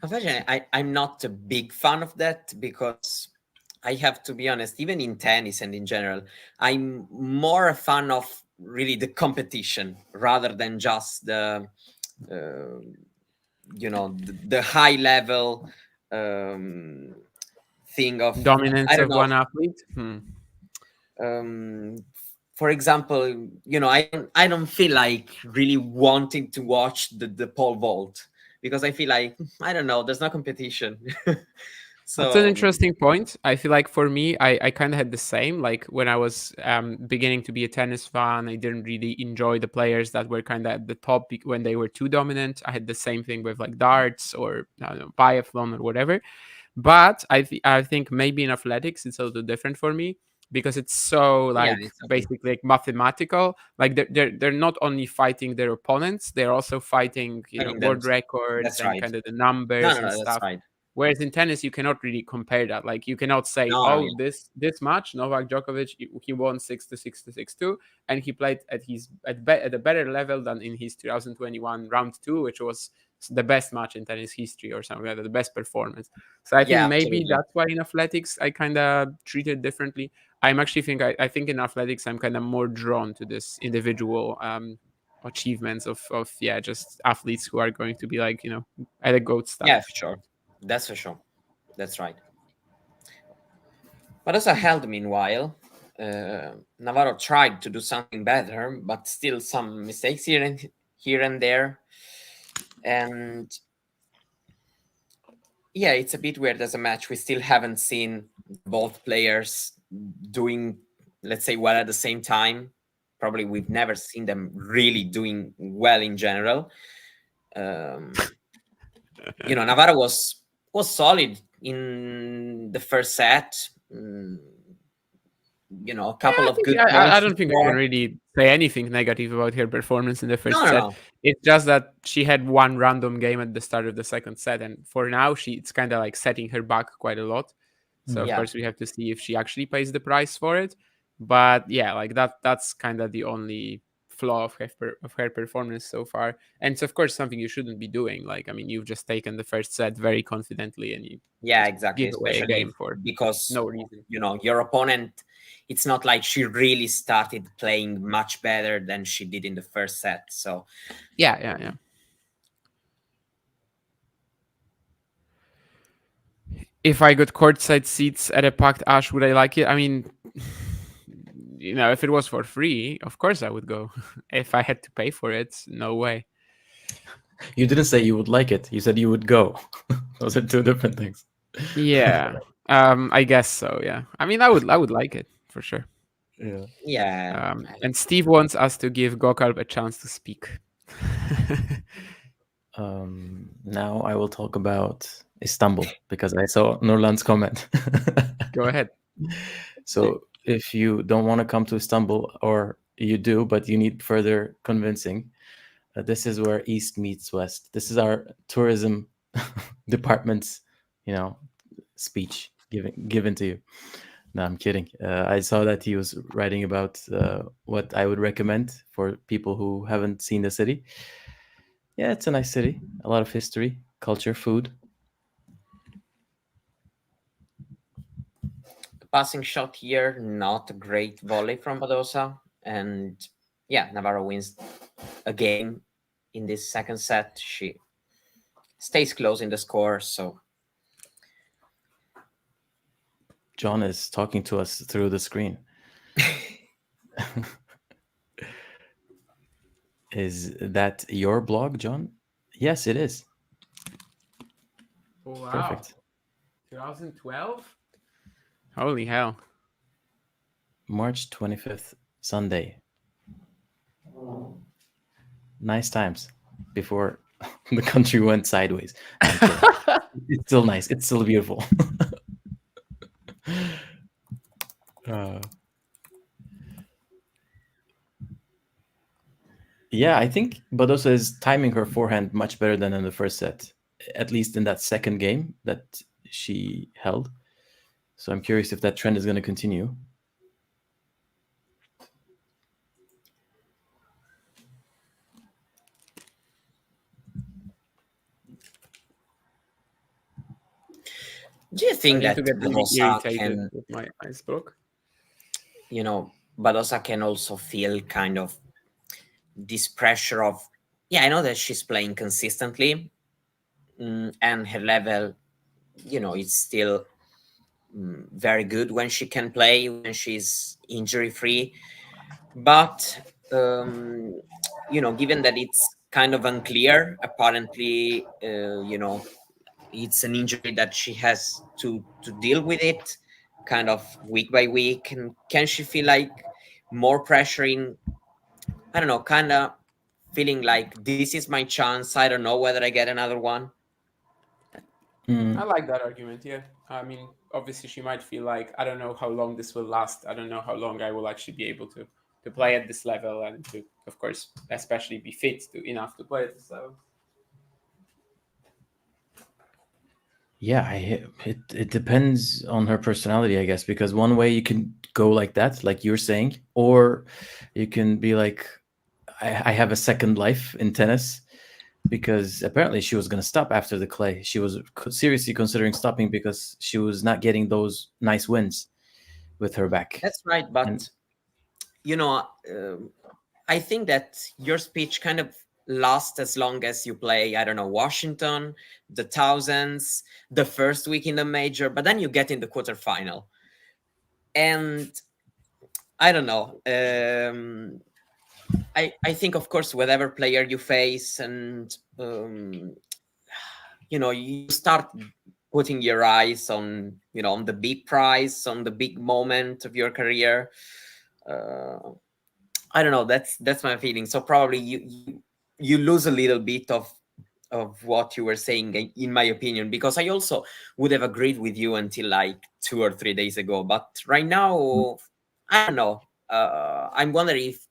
Unfortunately, I'm not a big fan of that because I have to be honest, even in tennis and in general, I'm more a fan of really the competition rather than just the the high level thing of Dominance I don't of know. one athlete. For example, I don't feel like really wanting to watch the pole vault because I feel like I don't know, there's no competition. So That's an interesting point. I feel like for me, I kind of had the same. Like when I was beginning to be a tennis fan, I didn't really enjoy the players that were kind of at the top when they were too dominant. I had the same thing with like darts or I don't know, biathlon or whatever. But I think maybe in athletics it's a little different for me because it's so like basically like mathematical. Like they're not only fighting their opponents, they're also fighting world records and kind of the numbers and stuff. Right. Whereas in tennis, you cannot really compare that. Like you cannot say, this match Novak Djokovic he won 6-6 to 6-2, and he played at a better level than in his 2021 round 2, which was the best match in tennis history or something like that, the best performance. So I think maybe that's why in athletics I kind of treat it differently. I'm actually I think in athletics I'm kind of more drawn to this individual achievements of just athletes who are going to be like at a GOAT status. Yeah, for sure. That's for sure. That's right. But also held meanwhile. Navarro tried to do something better, but still some mistakes here and there. And yeah, it's a bit weird as a match. We still haven't seen both players doing, let's say, well at the same time. Probably we've never seen them really doing well in general. Navarro was solid in the first set. A couple of good points. I don't think I can really say anything negative about her performance in the first set. No. It's just that she had one random game at the start of the second set, and for now it's kind of like setting her back quite a lot. So of course we have to see if she actually pays the price for it. But yeah, like that's kind of the only flaw of her performance so far, and it's of course something you shouldn't be doing. Like, I mean, you've just taken the first set very confidently and you exactly give away a game for because no reason. Your opponent, it's not like she really started playing much better than she did in the first set. So yeah. If I got courtside seats at a packed Ash, would I like it? I mean, if it was for free, of course I would go. If I had to pay for it, no way. You didn't say you would like it. You said you would go. Those are two different things. Yeah. I guess so. Yeah. I mean, I would like it for sure. Yeah. And Steve wants us to give Gokalp a chance to speak. Now I will talk about Istanbul because I saw Nurlan's comment. Go ahead. So if you don't want to come to Istanbul, or you do, but you need further convincing, this is where East meets West. This is our tourism department's, speech given to you. No, I'm kidding. I saw that he was writing about what I would recommend for people who haven't seen the city. Yeah, it's a nice city. A lot of history, culture, food. passing shot here, not a great volley from Badosa. And yeah, Navarro wins a game in this second set. She stays close in the score, so... John is talking to us through the screen. Is that your blog, John? Yes, it is. Oh, wow. Perfect. 2012? Holy hell. March 25th, Sunday. Nice times before the country went sideways. It's still nice. It's still beautiful. Yeah, I think Badosa is timing her forehand much better than in the first set, at least in that second game that she held. So I'm curious if that trend is going to continue. Do you think that to get really Badosa irritated can, with my ice block? you know, Badosa can also feel kind of this pressure of, yeah, I know that she's playing consistently, and her level, you know, is still very good when she can play, when she's injury free. But, you know, given that it's kind of unclear, apparently, you know, it's an injury that she has to deal with it kind of week by week. And can she feel like more pressure in, I don't know, kind of feeling like this is my chance, I don't know whether I get another one? I like that argument, yeah. I mean, obviously she might feel like, I don't know how long this will last. I don't know how long I will actually be able to play at this level and to, of course, especially be fit enough to play at this level. Yeah, it depends on her personality, I guess, because one way you can go like that, like you're saying, or you can be like, I have a second life in tennis, because apparently she was going to stop after the clay. She was seriously considering stopping because she was not getting those nice wins with her back. That's right, but you know, I think that your speech kind of lasts as long as you play, I don't know, Washington, the thousands, the first week in the major, but then you get in the quarterfinal. And I don't know. I think, of course, whatever player you face, and you know, you start putting your eyes on, you know, on the big prize, on the big moment of your career. I don't know. That's my feeling. So probably you lose a little bit of what you were saying, in my opinion, because I also would have agreed with you until like 2 or 3 days ago. But right now, I don't know. I'm wondering if,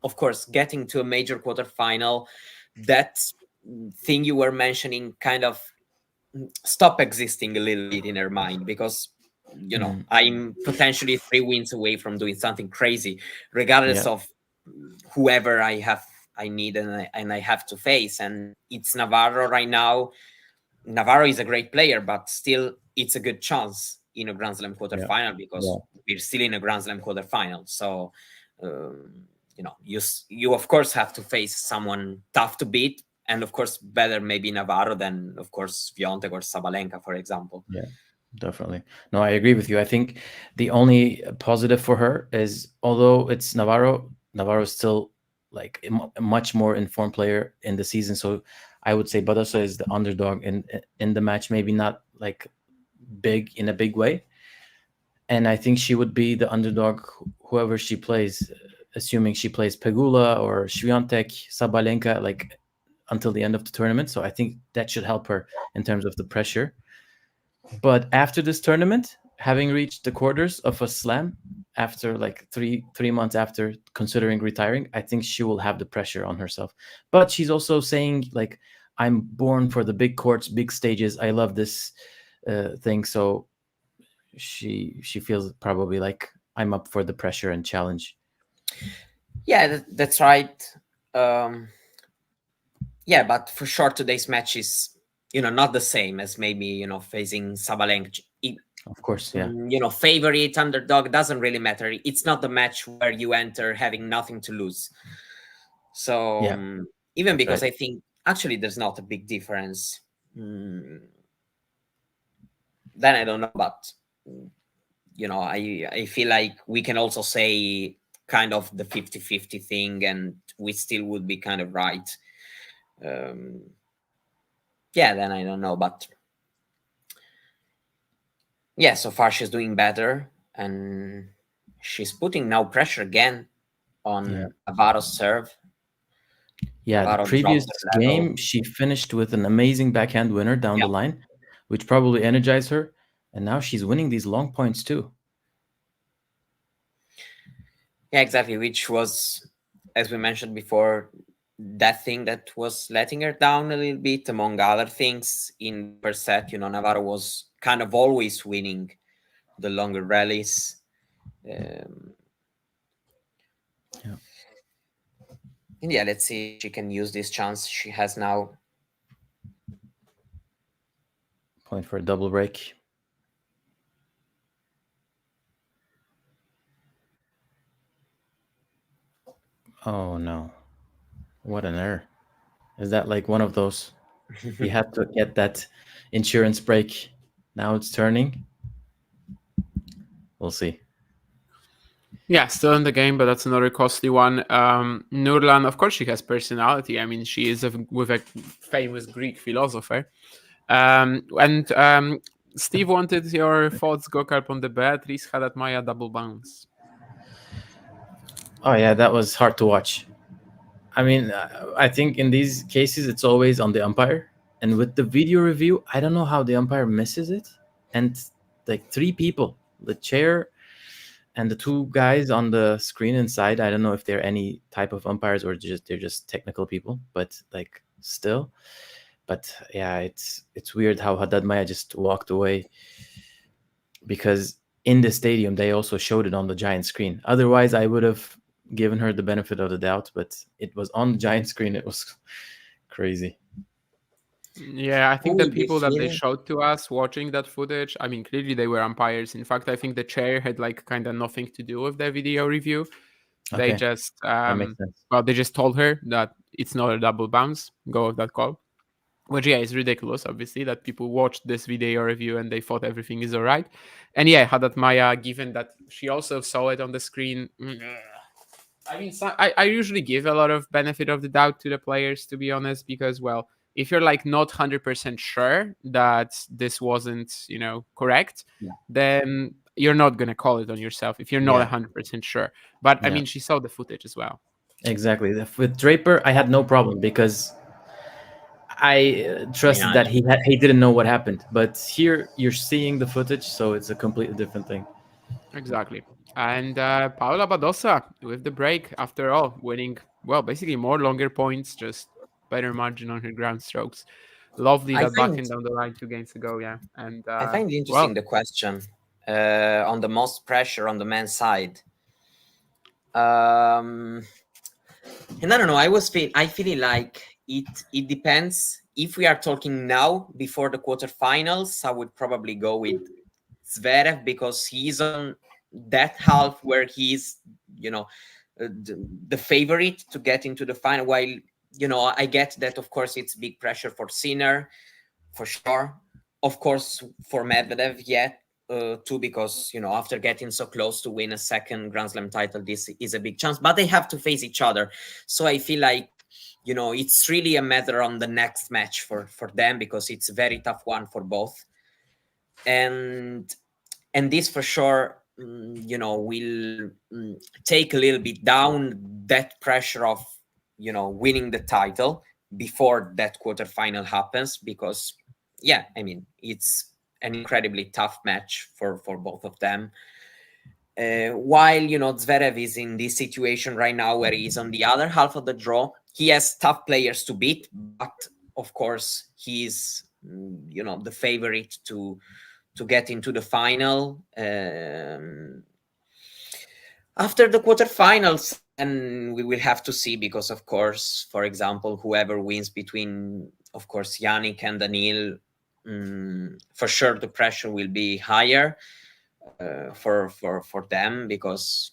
of course, getting to a major quarterfinal, that thing you were mentioning kind of stop existing a little bit in her mind, because, you know, I'm potentially 3 wins away from doing something crazy, regardless of whoever I need and I have to face. And it's Navarro right now. Navarro is a great player, but still it's a good chance in a Grand Slam quarterfinal, because we're still in a Grand Slam quarterfinal. So, you know, you of course have to face someone tough to beat, and of course better maybe Navarro than, of course, Swiatek or Sabalenka, for example. Yeah, definitely. No, I agree with you. I think the only positive for her is, although it's Navarro is still like a much more informed player in the season. So I would say Badosa is the underdog in the match, maybe not like big in a big way. And I think she would be the underdog whoever she plays, assuming she plays Pegula or Swiatek, Sabalenka, like until the end of the tournament. So I think that should help her in terms of the pressure. But after this tournament, having reached the quarters of a slam, after like three months after considering retiring, I think she will have the pressure on herself. But she's also saying, like, I'm born for the big courts, big stages. I love this thing. So she feels probably like I'm up for the pressure and challenge. Yeah, that's right. Yeah, but for sure today's match is, you know, not the same as maybe, you know, facing Sabalenka. Of course, yeah. Favorite, underdog, doesn't really matter. It's not the match where you enter having nothing to lose. So even because I think actually there's not a big difference. Then I don't know, but I feel like we can also say kind of the 50-50 thing, and we still would be kind of right. Then I don't know, but yeah, so far she's doing better, and she's putting now pressure again on Navarro's serve. Yeah, Navarro the previous dropped the level. game, she finished with an amazing backhand winner down the line, which probably energized her. And now she's winning these long points too. Yeah, exactly, which was, as we mentioned before, that thing that was letting her down a little bit, among other things. In per set, Navarro was kind of always winning the longer rallies. And let's see if she can use this chance she has now. Point for a double break. Oh no. What an error. Is that like one of those? You have to get that insurance break. Now it's turning. We'll see. Yeah, still in the game, but that's another costly one. Nurlan, of course, she has personality. I mean, she is with a famous Greek philosopher. Steve wanted your thoughts, Gokar, on the Beatrice Hadatmaya double bounce. Oh yeah, that was hard to watch. I mean, I think in these cases it's always on the umpire, and with the video review, I don't know how the umpire misses it. And like 3 people, the chair and the 2 guys on the screen inside, I don't know if they're any type of umpires or they're just technical people, but like still. But yeah, it's weird how Haddad Maya just walked away, because in the stadium they also showed it on the giant screen. Otherwise, I would have given her the benefit of the doubt, but it was on the giant screen. It was crazy. Yeah, I think the people that they showed to us watching that footage, I mean, clearly they were umpires. In fact, I think the chair had like kind of nothing to do with the video review. They just, they just told her that it's not a double bounce, go with that call. Which, is ridiculous, obviously, that people watched this video review and they thought everything is all right. And Haddad Maya, given that she also saw it on the screen, I mean, I usually give a lot of benefit of the doubt to the players, to be honest, because, well, if you're like not 100% sure that this wasn't, correct, then you're not going to call it on yourself if you're not 100% sure. But I mean, she saw the footage as well. Exactly. With Draper, I had no problem because I trusted that he didn't know what happened. But here you're seeing the footage, so it's a completely different thing. Exactly. And Paula Badosa with the break, after all, winning, well, basically more longer points, just better margin on her ground strokes. Lovely that backhand down the line 2 games ago, And I find interesting the question on the most pressure on the men's side. And I don't know, I feel like it depends. If we are talking now before the quarterfinals, I would probably go with Zverev, because he's on that half where he's the favorite to get into the final, while I get that of course it's big pressure for Sinner, for sure, of course for Medvedev too, because after getting so close to win a second Grand Slam title, this is a big chance, but they have to face each other. So I feel like it's really a matter on the next match for them, because it's a very tough one for both, and this for sure will take a little bit down that pressure of winning the title before that quarterfinal happens, because I mean, it's an incredibly tough match for both of them, while Zverev is in this situation right now where he's on the other half of the draw. He has tough players to beat, but of course he's the favorite to get into the final. After the quarterfinals, and we will have to see, because of course, for example, whoever wins between, of course, Yannick and Daniil, for sure the pressure will be higher for them, because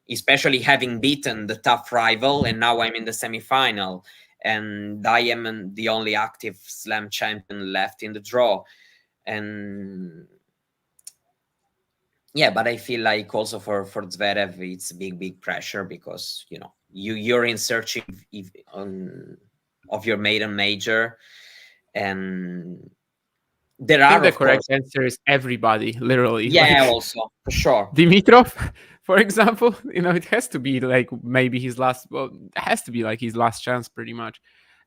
especially having beaten the tough rival, and now I'm in the semi-final, and I am the only active slam champion left in the draw. And yeah, but I feel like also for Zverev it's big pressure, because you're in search of your maiden major, and there I are, think the of correct course, answer is everybody, literally. yeah, Like, also for sure. Dimitrov, for example, it has to be like maybe his last. Well, it has to be like his last chance, pretty much.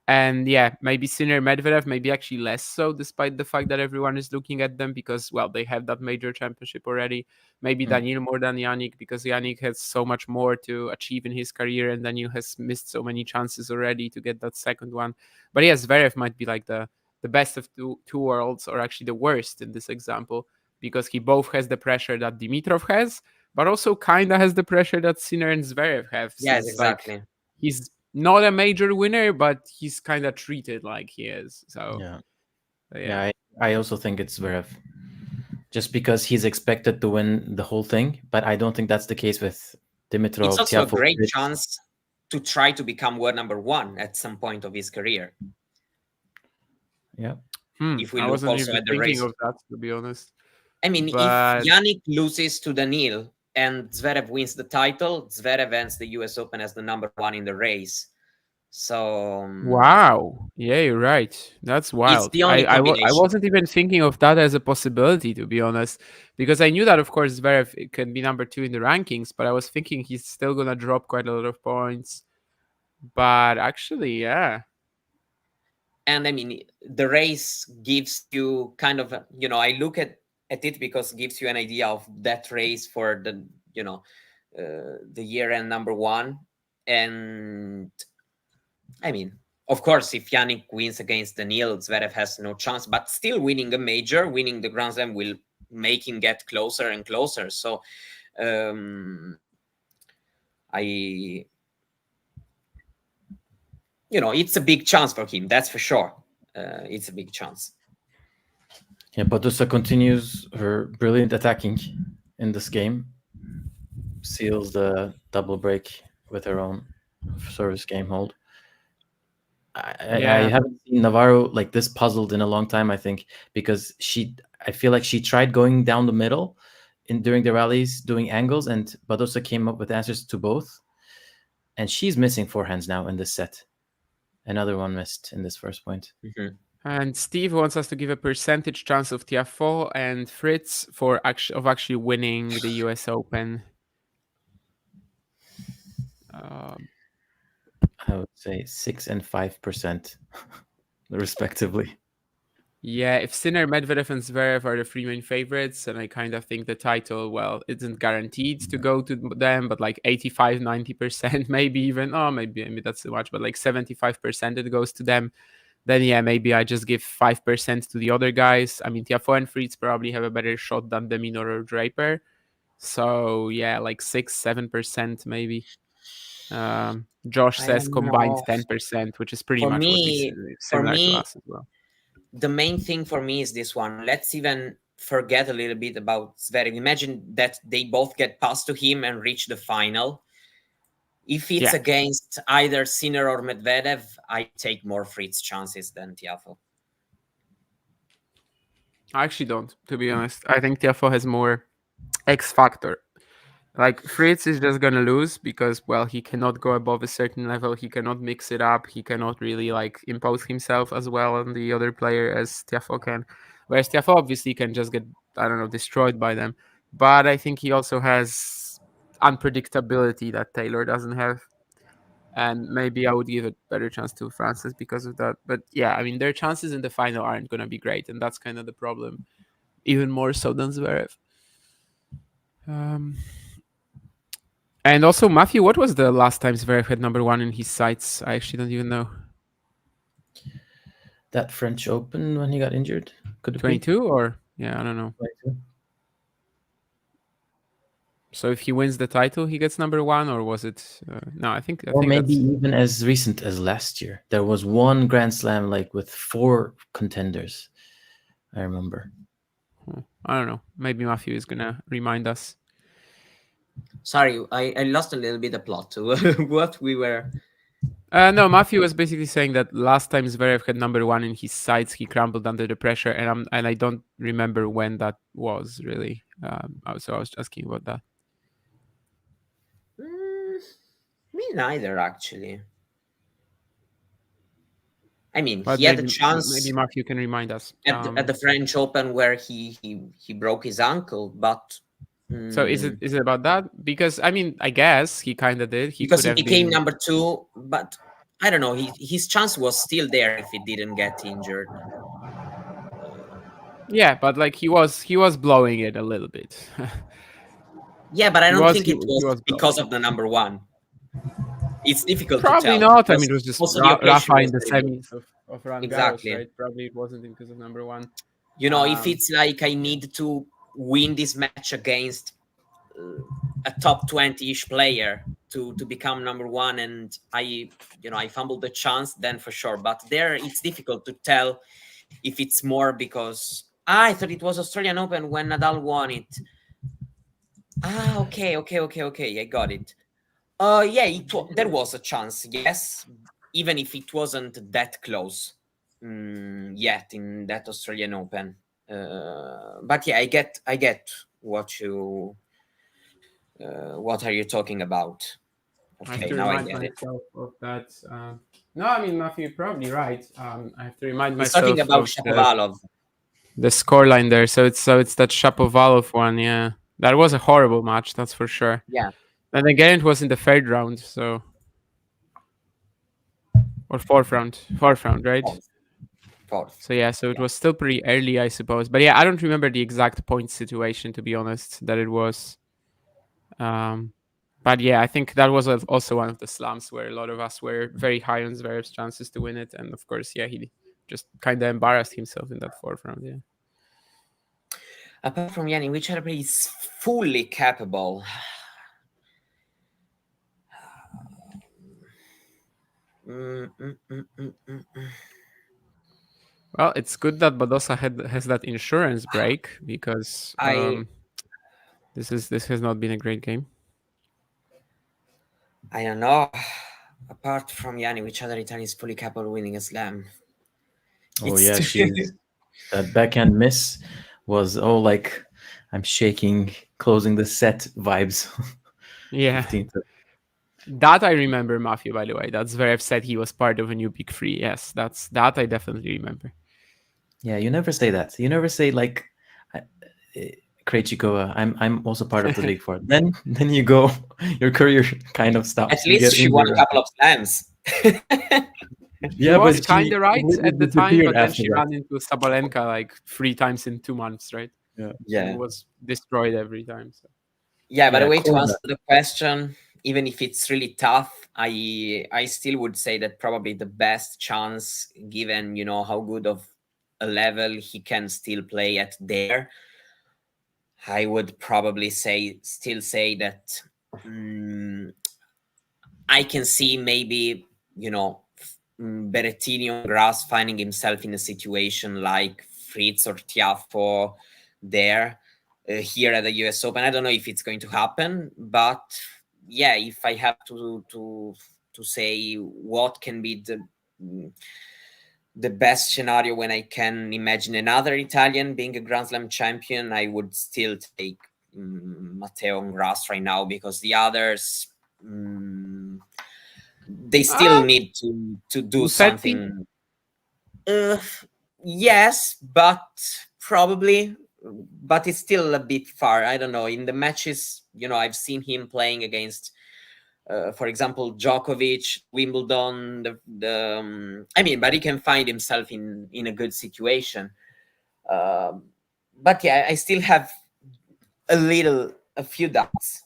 And yeah, maybe Sinner, Medvedev, maybe actually less so, despite the fact that everyone is looking at them because, well, they have that major championship already. Maybe Daniil more than Yannick, because Yannick has so much more to achieve in his career, and Daniil has missed so many chances already to get that second one. But yes, Zverev might be like the best of two worlds, or actually the worst in this example, because he both has the pressure that Dimitrov has, but also kind of has the pressure that Sinner and Zverev have. Yes, Since exactly. like he's not a major winner, but he's kind of treated like he is. So yeah, I also think it's Zverev, just because he's expected to win the whole thing. But I don't think that's the case with Dimitrov. It's also Tiafoe, a great chance to try to become world number one at some point of his career. Yeah. If we I look wasn't also even at the thinking race, of that, to be honest. I mean, if Yannick loses to Daniil and Zverev wins the title, Zverev ends the US Open as the number one in the race. So wow, yeah, you're right. That's wild. It's the only I combination. wasn't even thinking of that as a possibility, to be honest, because I knew that, of course, Zverev can be number 2 in the rankings, but I was thinking he's still gonna drop quite a lot of points. But actually, yeah. And I mean, the race gives you kind of, I look at it because it gives you an idea of that race for the, the year-end number one. And I mean, of course, if Yannick wins against Daniil, Zverev has no chance, but still winning a major, winning the Grand Slam will make him get closer and closer. So it's a big chance for him, that's for sure. It's a big chance. Yeah, Badosa continues her brilliant attacking in this game. Seals the double break with her own service game hold. I haven't seen Navarro like this puzzled in a long time, I think, because I feel like she tried going down the middle during the rallies, doing angles, and Badosa came up with answers to both. And she's missing forehands now in this set. Another one missed in this first point. Mm-hmm. And Steve wants us to give a percentage chance of Tiafoe and Fritz of actually winning the US Open. I would say 6% and 5%, respectively. Yeah, if Sinner, Medvedev, and Zverev are the 3 main favorites, and I kind of think the title, well, isn't guaranteed to go to them, but like 85, 90%, maybe even, maybe that's too much, but like 75% it goes to them, then yeah, maybe I just give 5% to the other guys. I mean, Tiafoe and Fritz probably have a better shot than De Minaur or Draper. So yeah, like 6, 7% maybe. Josh says combined 10%, which is pretty much what we similar to us as well. The main thing for me is this one. Let's even forget a little bit about Zverev. Imagine that they both get past to him and reach the final. If it's against either Sinner or Medvedev, I take more Fritz chances than Tiafoe. I actually don't, to be honest. I think Tiafoe has more X factor. Like, Fritz is just gonna lose because, well, he cannot go above a certain level. He cannot mix it up. He cannot really, like, impose himself as well on the other player as Tiafoe can. Whereas Tiafoe obviously can just get, I don't know, destroyed by them. But I think he also has unpredictability that Taylor doesn't have. And maybe I would give a better chance to Francis because of that. But yeah, I mean, their chances in the final aren't going to be great. And that's kind of the problem. Even more so than Zverev. And also, Matthew, what was the last time Zverev had number 1 in his sights? I actually don't even know. That French Open when he got injured? Could it 22 be? or? Yeah, I don't know. 22. So if he wins the title, he gets number 1, or was it? No, I think. Or maybe even as recent as last year. There was one Grand Slam like with 4 contenders. I remember. I don't know. Maybe Matthew is gonna remind us. Sorry, I lost a little bit the plot. What we were. No, Matthew was basically saying that last time Zverev had number one in his sights, he crumbled under the pressure, and I don't remember when that was really. So I was asking about that. Me neither, actually. I mean, But he had maybe, a chance maybe Matthew can remind us. at the French Open where he broke his ankle, but So is it about that? Because I mean, I guess he kind of did. He because could he have became been. number two, but I don't know. His chance was still there if he didn't get injured. Yeah, but like he was blowing it a little bit. Yeah, but I He don't was- think he- it he was was because blowing. of the number one. It's difficult Probably to tell. not. I mean, because it was just also the occasion Rafa was in the very good. semis of Roland Exactly. Garros, right? Probably it wasn't because of number one. You know, if it's like I need to win this match against a top 20-ish player to become number one, and I fumbled the chance, then for sure. But there, it's difficult to tell if it's more because I thought it was Australian Open when Nadal won it. Okay, I got it. Yeah, there was a chance, yes, even if it wasn't that close yet in that Australian Open. But yeah, I get what are you talking about? I have Okay, to now I remind get it. myself of that. No, I mean Matthew, you're probably right. I have to remind He's myself talking about of Shapovalov. the scoreline there. So it's that Shapovalov one. Yeah, that was a horrible match. That's for sure. Yeah. And again, it was in the third round. So or fourth round, right? Fourth. So yeah, so it was still pretty early, I suppose. But yeah, I don't remember the exact point situation, to be honest, that it was. But yeah, I think that was also one of the slams where a lot of us were very high on Zverev's chances to win it, and of course, yeah, he just kind of embarrassed himself in that fourth round. Yeah. Apart from Yanni, which other player is fully capable? Well, it's good that Badosa has that insurance break because this has not been a great game. I don't know. Apart from Yanni, which other Italian is fully capable of winning a slam? Oh yeah, that backhand miss was like I'm shaking, closing the set vibes. Yeah. 15th. That I remember, Matthew, by the way. That's Zverev said he was part of a new Big Three. Yes, that I definitely remember. Yeah, you never say that. You never say like Krejcikova, I'm also part of the Big Four. Then you go, your career kind of stops. At least she won a couple of slams. Yeah, was kind of right at the time, but then she ran into Sabalenka like 3 times in 2 months, right? Yeah. Yeah. It was destroyed every time. So. Yeah, by the way, to answer the question, even if it's really tough, I still would say that probably the best chance, given how good of a level he can still play at there, I would probably still say that I can see maybe Berrettini on grass finding himself in a situation like Fritz or Tiafoe there here at the US Open. I don't know if it's going to happen, but yeah, if I have to say what can be the best scenario when I can imagine another Italian being a Grand Slam champion, I would still take Matteo on grass right now, because the others they still need to do something. Yes, but probably, but it's still a bit far. I don't know. In the matches, I've seen him playing against, for example, Djokovic, Wimbledon. But he can find himself in a good situation. But yeah, I still have a few doubts.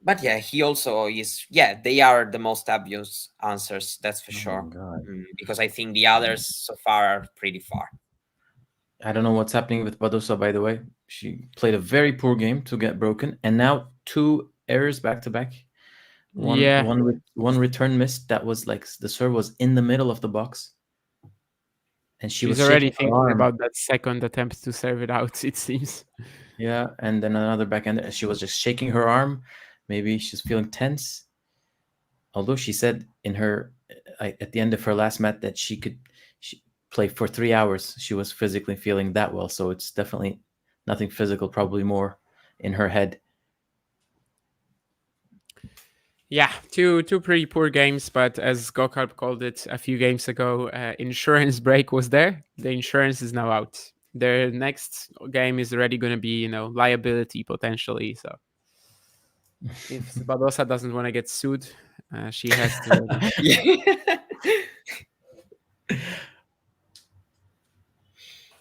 But yeah, he also is. Yeah, they are the most obvious answers. That's for sure. Because I think the others so far are pretty far. I don't know what's happening with Badosa, by the way. She played a very poor game to get broken, and now 2 errors back to back. One return missed. That was like the serve was in the middle of the box. and she She's was already shaking her thinking arm. about that second attempt to serve it out, it seems. Yeah, and then another backhand. She was just shaking her arm. Maybe she's feeling tense. Although she said in her at the end of her last match that she play for 3 hours. She was physically feeling that well, so it's definitely nothing physical. Probably more in her head. Yeah, two pretty poor games, but as Gokar called it a few games ago, insurance break was there. The insurance is now out. Their next game is already going to be, liability potentially. So if Badosa doesn't want to get sued, she has to.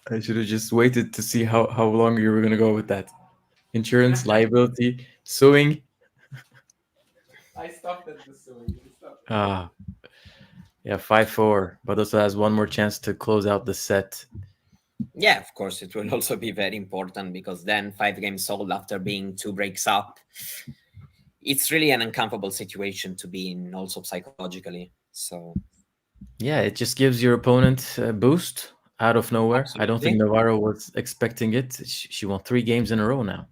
I should have just waited to see how long you were gonna go with that. Insurance, liability, suing. I stopped at the suing. Ah, yeah, 5-4. But also has one more chance to close out the set. Yeah, of course, it will also be very important because then 5 games sold after being 2 breaks up. It's really an uncomfortable situation to be in, also psychologically. So yeah, it just gives your opponent a boost out of nowhere. Absolutely. I don't think Navarro was expecting it. She won 3 games in a row now.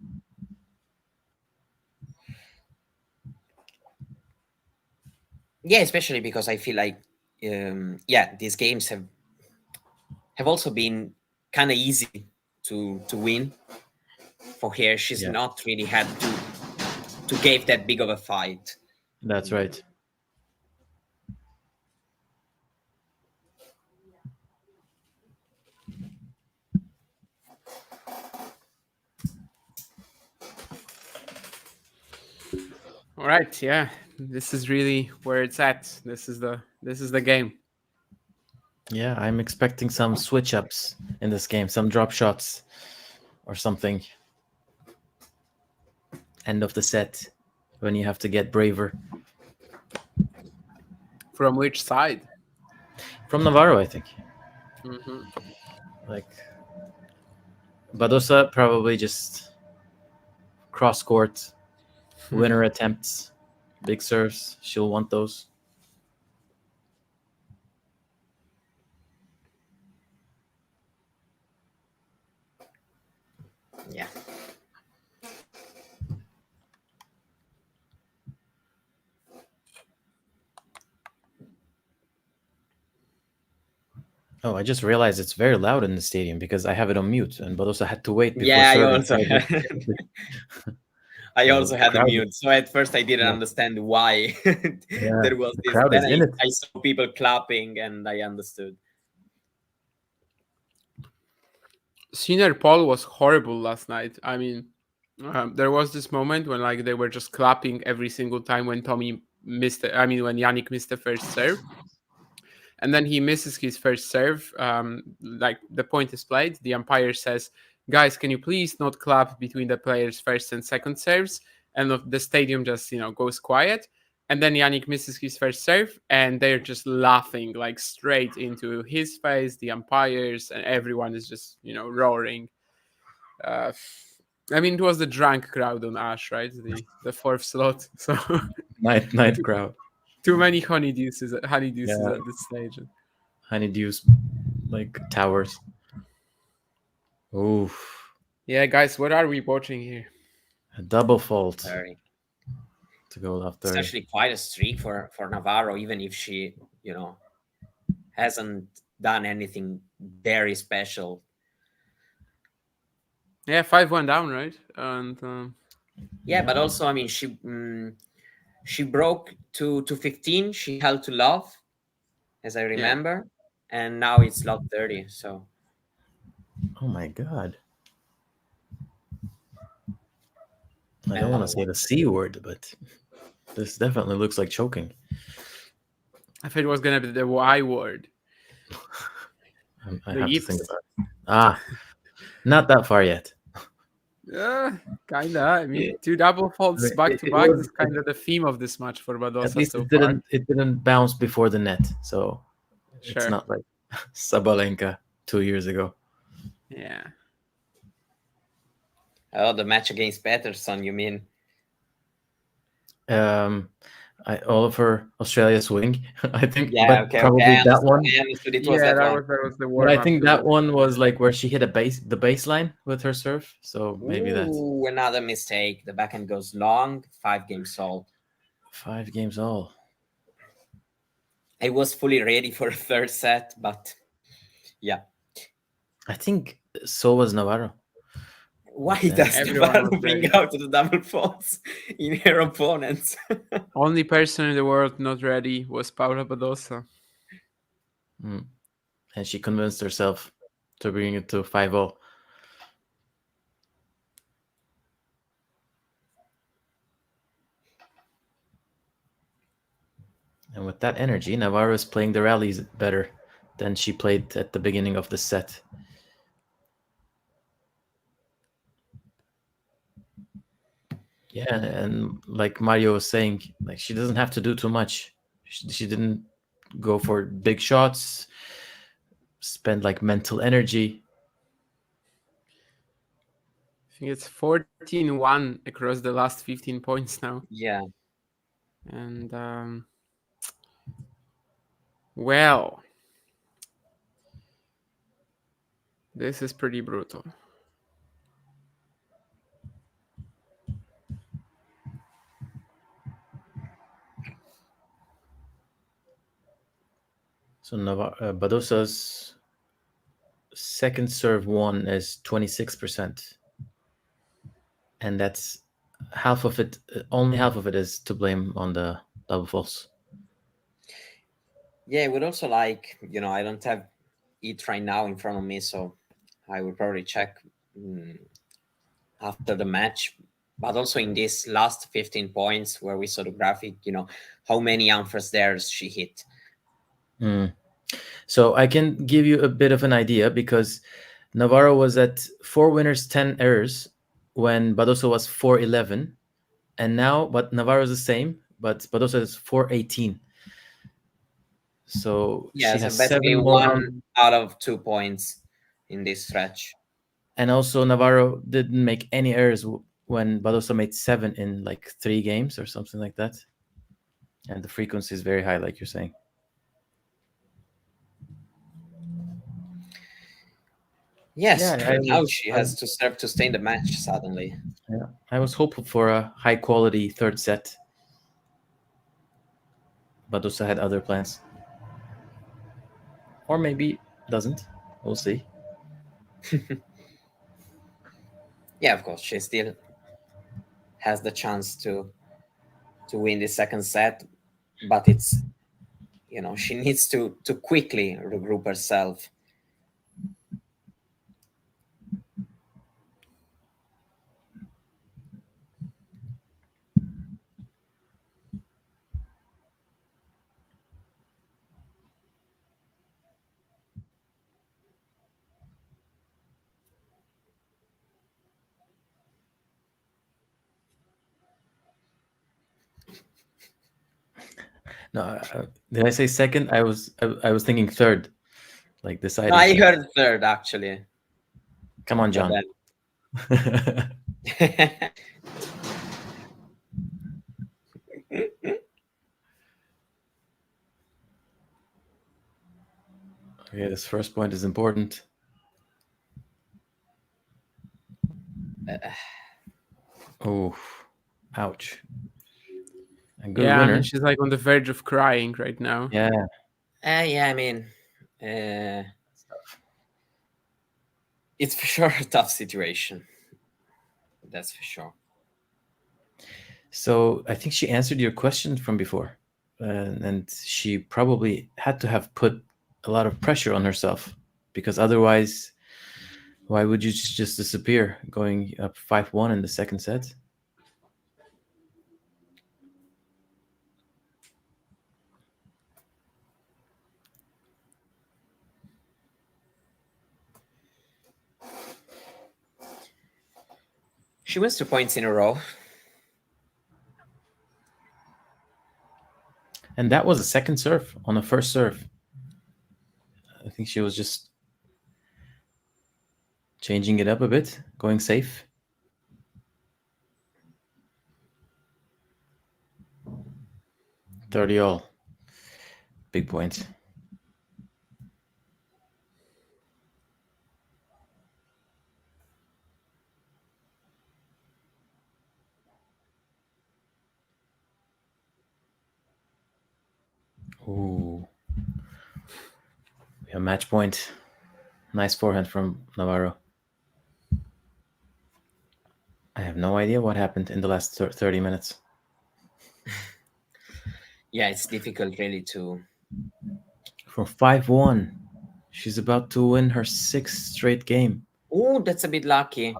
Yeah, especially because I feel like, these games have also been kind of easy to win for her. She's not really had to give that big of a fight. That's right. All right, yeah, this is really where it's at. This is the game. Yeah, I'm expecting some switch ups in this game, some drop shots or something. End of the set when you have to get braver. From which side? From Navarro, I think. Mm-hmm. Like Badosa probably just cross court, winner attempts, big serves. She'll want those. Yeah. Oh, I just realized it's very loud in the stadium because I have it on mute, and Badosa had to wait before Yeah, serving. I also had a crowd- mute. So at first I didn't Yeah. understand why there was the this. crowd Then is in it. I saw people clapping and I understood. Senior Paul was horrible last night. I mean, there was this moment when they were just clapping every single time when Tommy missed it. I mean, when Yannick missed the first serve, and then he misses his first serve. The point is played. The umpire says, "Guys, can you please not clap between the players' first and second serves?" And the stadium just goes quiet. And then Yannick misses his first serve, and they're just laughing straight into his face, the umpires, and everyone is just roaring. I mean, it was the drunk crowd on Ash, right? The 4th slot. So Night crowd. too many honeydews at this stage. Honeydews, like towers. Oof. Yeah, guys, what are we watching here? A double fault. Very. To go after. It's actually quite a streak for Navarro, even if she, hasn't done anything very special. Yeah, 5-1 down, right? And yeah, but also, I mean, she broke to 15. She held to love, as I remember, and now it's love 30. So. Oh my god. I don't want to say the C word, but this definitely looks like choking. I thought it was gonna be the Y word. I have to think about it. Not that far yet. Yeah, kinda. I mean, 2 double faults back to back is kind of the theme of this match for Badosa. At least so it didn't bounce before the net, so it's not like Sabalenka 2 years ago. Yeah. Oh, the match against Patterson, you mean? all of her Australia swing, I think. Yeah, But okay, probably okay. that one. I understood it was Yeah, that one. that was the But warm I up. think that one was like where she hit the baseline with her serve. So maybe that's Ooh, another mistake. The backhand goes long. 5 games all. 5 games all. I was fully ready for a third set, but yeah. I think so was Navarro. Why But, does Everyone Navarro was bring ready. out the double faults in her opponents? Only person in the world not ready was Paula Badosa. and she convinced herself to bring it to 5-0. And with that energy, Navarro is playing the rallies better than she played at the beginning of the set. Yeah, and like Mario was saying, like she doesn't have to do too much. She didn't go for big shots, spend like mental energy. I think it's 14-1 across the last 15 points now. Yeah. And well, this is pretty brutal. So Badosa's second serve won is 26%. And that's half of it, only half of it is to blame on the double faults. Yeah, I would also like, I don't have it right now in front of me, so I will probably check after the match. But also in this last 15 points where we saw the graphic, how many unfirst errors she hit. So I can give you a bit of an idea because Navarro was at 4 winners, 10 errors when Badosa was 4-11. And now, but Navarro is the same, but Badosa is 4-18. So Yeah, she so has basically 7 more. 1 out of 2 points in this stretch. And also Navarro didn't make any errors when Badosa made 7 in like 3 games or something like that. And the frequency is very high, like you're saying. Yes, Yeah, now she has to serve to stay in the match suddenly. Yeah, I was hopeful for a high quality third set. Badosa had other plans. Or maybe doesn't. We'll see. Yeah, of course, she still has the chance to win the second set, but it's, she needs to quickly regroup herself. No, did I say second? I was thinking third, like deciding. No, I heard third actually. Come on, John. Okay, this first point is important. Oh, ouch. A good Yeah, winner. I mean, she's like on the verge of crying right now. Yeah. Yeah, I mean, it's for sure a tough situation. That's for sure. So I think she answered your question from before. And she probably had to have put a lot of pressure on herself because otherwise, why would you just disappear going up 5-1 in the second set? She wins 2 points in a row. And that was a second serve on the first serve. I think she was just changing it up a bit, going safe. 30 all. Big point. Ooh. We have match point. Nice forehand from Navarro. I have no idea what happened in the last 30 minutes. Yeah, it's difficult really to... From 5-1, she's about to win her 6th straight game. Oh, that's a bit lucky.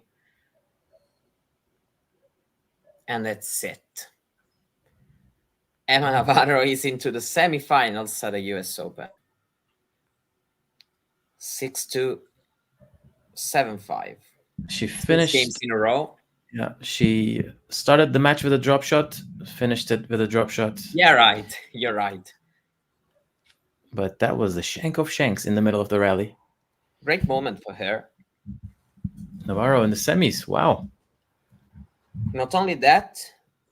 And that's it. Emma Navarro is into the semifinals at the US Open. 6-2, 7-5. She finished 6 games in a row. Yeah, she started the match with a drop shot, finished it with a drop shot. Yeah, right. You're right. But that was the shank of shanks in the middle of the rally. Great moment for her. Navarro in the semis. Wow. Not only that,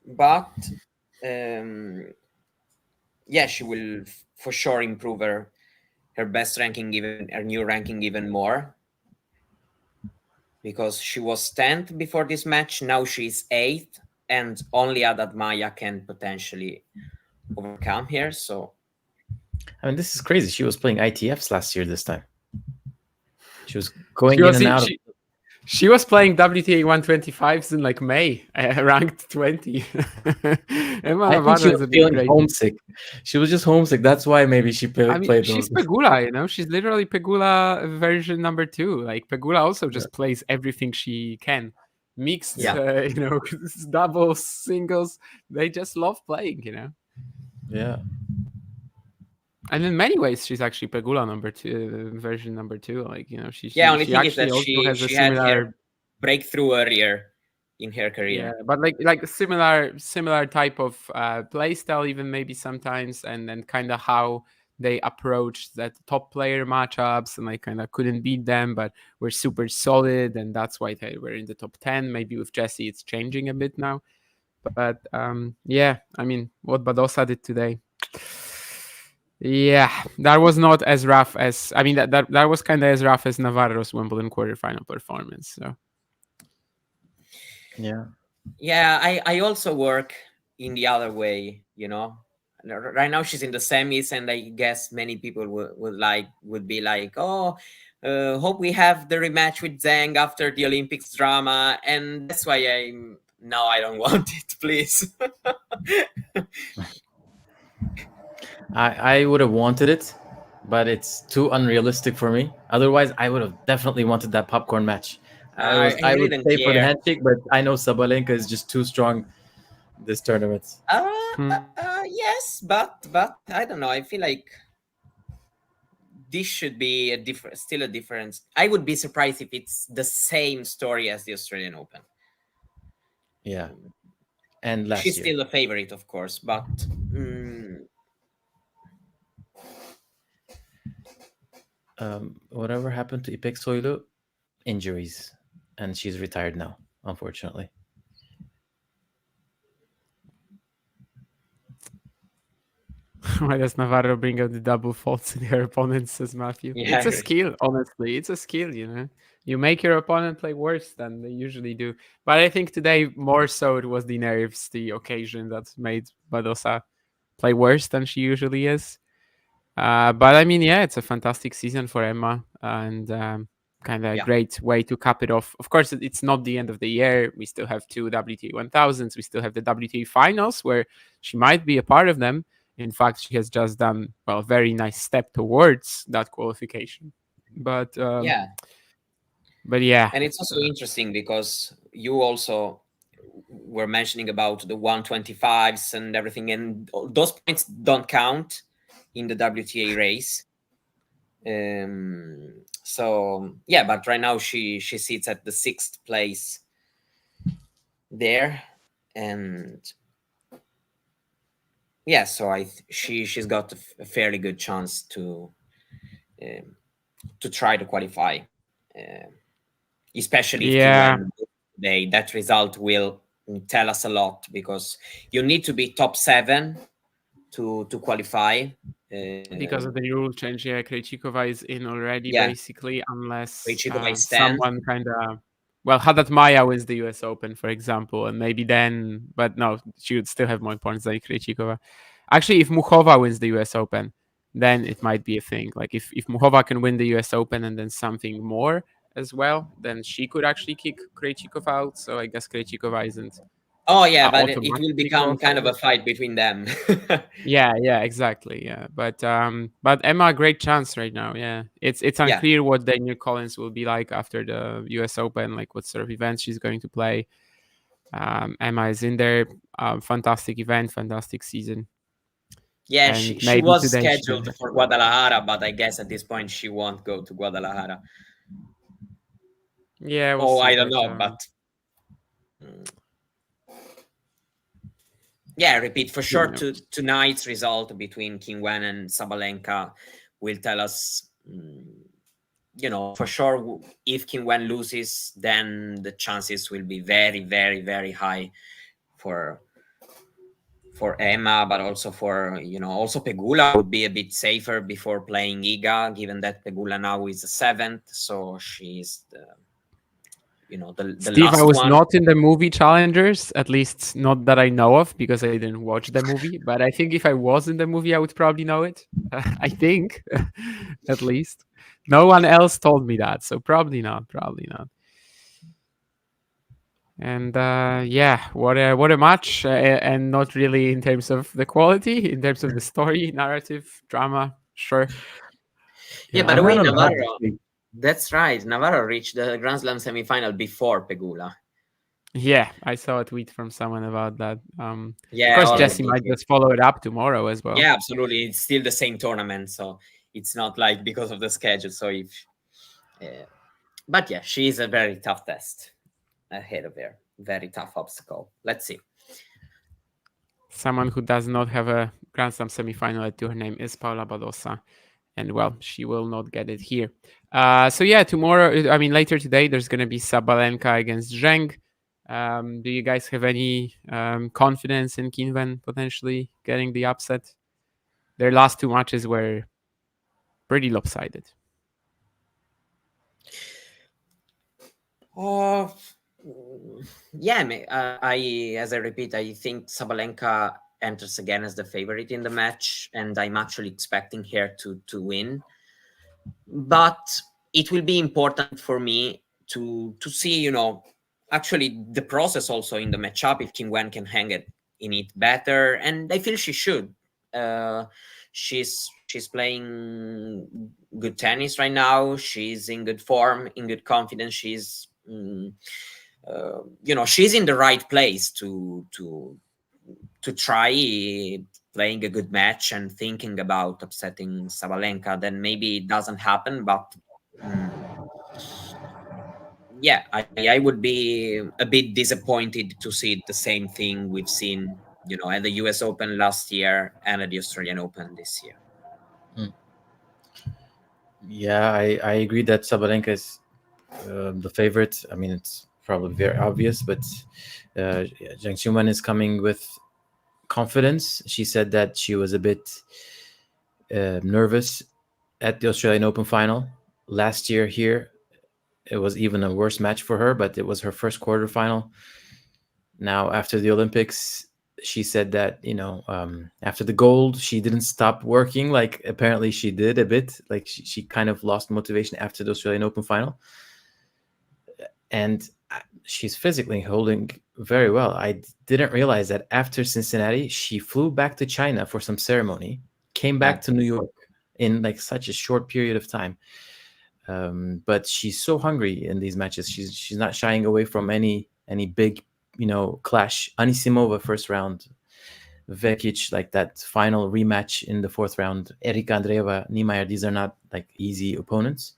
but yeah, she will for sure improve her best ranking, even her new ranking even more. Because she was 10th before this match, now she's 8th, and only Haddad Maia can potentially overcome here. So, I mean, this is crazy. She was playing ITFs last year this time. She was going in and out. She was playing WTA 125s in like May, ranked 20. Emma I think she was feeling homesick. She was just homesick. That's why maybe she played those. She's Pegula, you know? She's literally Pegula version number 2. Like, Pegula also just plays everything she can. Mixed, you know, doubles, singles. They just love playing, you know? Yeah. And in many ways, she's actually Pegula version number 2. Like, you know, she only she thing is that also has a she similar had her breakthrough earlier in her career. Yeah, but like similar type of play style, even maybe sometimes, and then kind of how they approached that top player matchups and like kind of couldn't beat them, but were super solid, and that's why they were in the top 10. Maybe with Jessie, it's changing a bit now, but yeah, I mean, what Badosa did today. Yeah, that was not as rough as that was kind of as rough as Navarro's Wimbledon quarterfinal performance. So yeah, I also work in the other way, you know. Right now she's in the semis, and I guess many people would be like, oh, hope we have the rematch with Zhang after the Olympics drama, and that's why I don't want it, please. I would have wanted it, but it's too unrealistic for me. Otherwise, I would have definitely wanted that popcorn match. I really would don't stay for the care. handshake, but I know Sabalenka is just too strong this tournament. Yes, but I don't know. I feel like this should be still a difference. I would be surprised if it's the same story as the Australian Open. Yeah, and she's year. still a favorite, of course, but whatever happened to İpek Soylu? Injuries, and she's retired now, unfortunately. Why does Navarro bring out the double faults in her opponents, says Matthew? Yeah. It's a skill, honestly. It's a skill, you know. You make your opponent play worse than they usually do. But I think today, more so, it was the nerves, the occasion that made Badosa play worse than she usually is. But I mean, yeah, it's a fantastic season for Emma, and kind of a great way to cap it off. Of course, it's not the end of the year. We still have 2 WTA 1000s. We still have the WTA finals, where she might be a part of them. In fact, she has just done a very nice step towards that qualification. But yeah. And it's also interesting because you also were mentioning about the 125s and everything, and those points don't count in the WTA race. So yeah, but right now she sits at the 6th place there, and yeah, so she's got a fairly good chance to try to qualify, especially if that result will tell us a lot, because you need to be top 7 to qualify. Because of the rule change, yeah, Krejcikova is in already, Yeah. basically, unless Krejcikova is 10th. someone kind of... Well, Haddad Maia wins the US Open, for example, and maybe then... But no, she would still have more points than Krejcikova. Actually, if Muchova wins the US Open, then it might be a thing. Like, if Muchova can win the US Open and then something more as well, then she could actually kick Krejcikova out. So I guess Krejcikova isn't... Oh yeah, but it will automatically become kind of a qualified. fight between them. Yeah, exactly. Yeah, but Emma, great chance right now. Yeah, it's Yeah. unclear what Daniel Collins will be like after the US Open, like what sort of events she's going to play. Emma is in there. Fantastic event, fantastic season. Yeah, And she maybe was today she scheduled can- for Guadalajara, but I guess at this point she won't go to Guadalajara. Yeah, we'll see, I don't know, but yeah, repeat for sure. Yeah. Tonight's result between Qinwen and Sabalenka will tell us, for sure, if Qinwen loses, then the chances will be very, very, very high for Emma, but also for also Pegula would be a bit safer before playing Iga, given that Pegula now is the 7th, so she's the Steve, last I was one. not in the movie Challengers, at least not that I know of, because I didn't watch the movie. But I think if I was in the movie, I would probably know it. I think, at least. No one else told me that, so probably not. And yeah, what a match, and not really in terms of the quality, in terms of the story, narrative, drama, sure. Yeah, by the way, Navarro had Navarro. That's right. Navarro reached the Grand Slam semifinal before Pegula. Yeah, I saw a tweet from someone about that. Yeah, of course, Jesse might just follow it up tomorrow as well. Yeah, absolutely. It's still the same tournament, so it's not like because of the schedule. So but yeah, she is a very tough test ahead of her. Very tough obstacle. Let's see. Someone who does not have a Grand Slam semifinal to her name is Paula Badosa. And well, she will not get it here. So yeah, later today, there's going to be Sabalenka against Zheng. Do you guys have any confidence in Qinwen potentially getting the upset? Their last 2 matches were pretty lopsided. Yeah, as I repeat, I think Sabalenka enters again as the favorite in the match, and I'm actually expecting her to win. But it will be important for me to see, actually the process also in the matchup, if Qinwen can hang it in it better, and I feel she should. She's playing good tennis right now. She's in good form, in good confidence. She's she's in the right place to try playing a good match and thinking about upsetting Sabalenka. Then maybe it doesn't happen, but yeah, I would be a bit disappointed to see the same thing we've seen, at the US Open last year and at the Australian Open this year. Yeah, I agree that Sabalenka is the favorite. I mean, it's probably very obvious, but Zheng Xiuman is coming with confidence. She said that she was a bit nervous at the Australian Open final last year here. It was even a worse match for her, but it was her first quarterfinal. Now, after the Olympics, she said that, after the gold, she didn't stop working. Like, apparently she did a bit. Like, she kind of lost motivation after the Australian Open final. And she's physically holding very well. I didn't realize that after Cincinnati, she flew back to China for some ceremony, came back to New York in like such a short period of time. But she's so hungry in these matches. She's not shying away from any big, clash. Anisimova first round, Vekic, like that final rematch in the 4th round, Erika Andreeva, Niemeyer, these are not like easy opponents.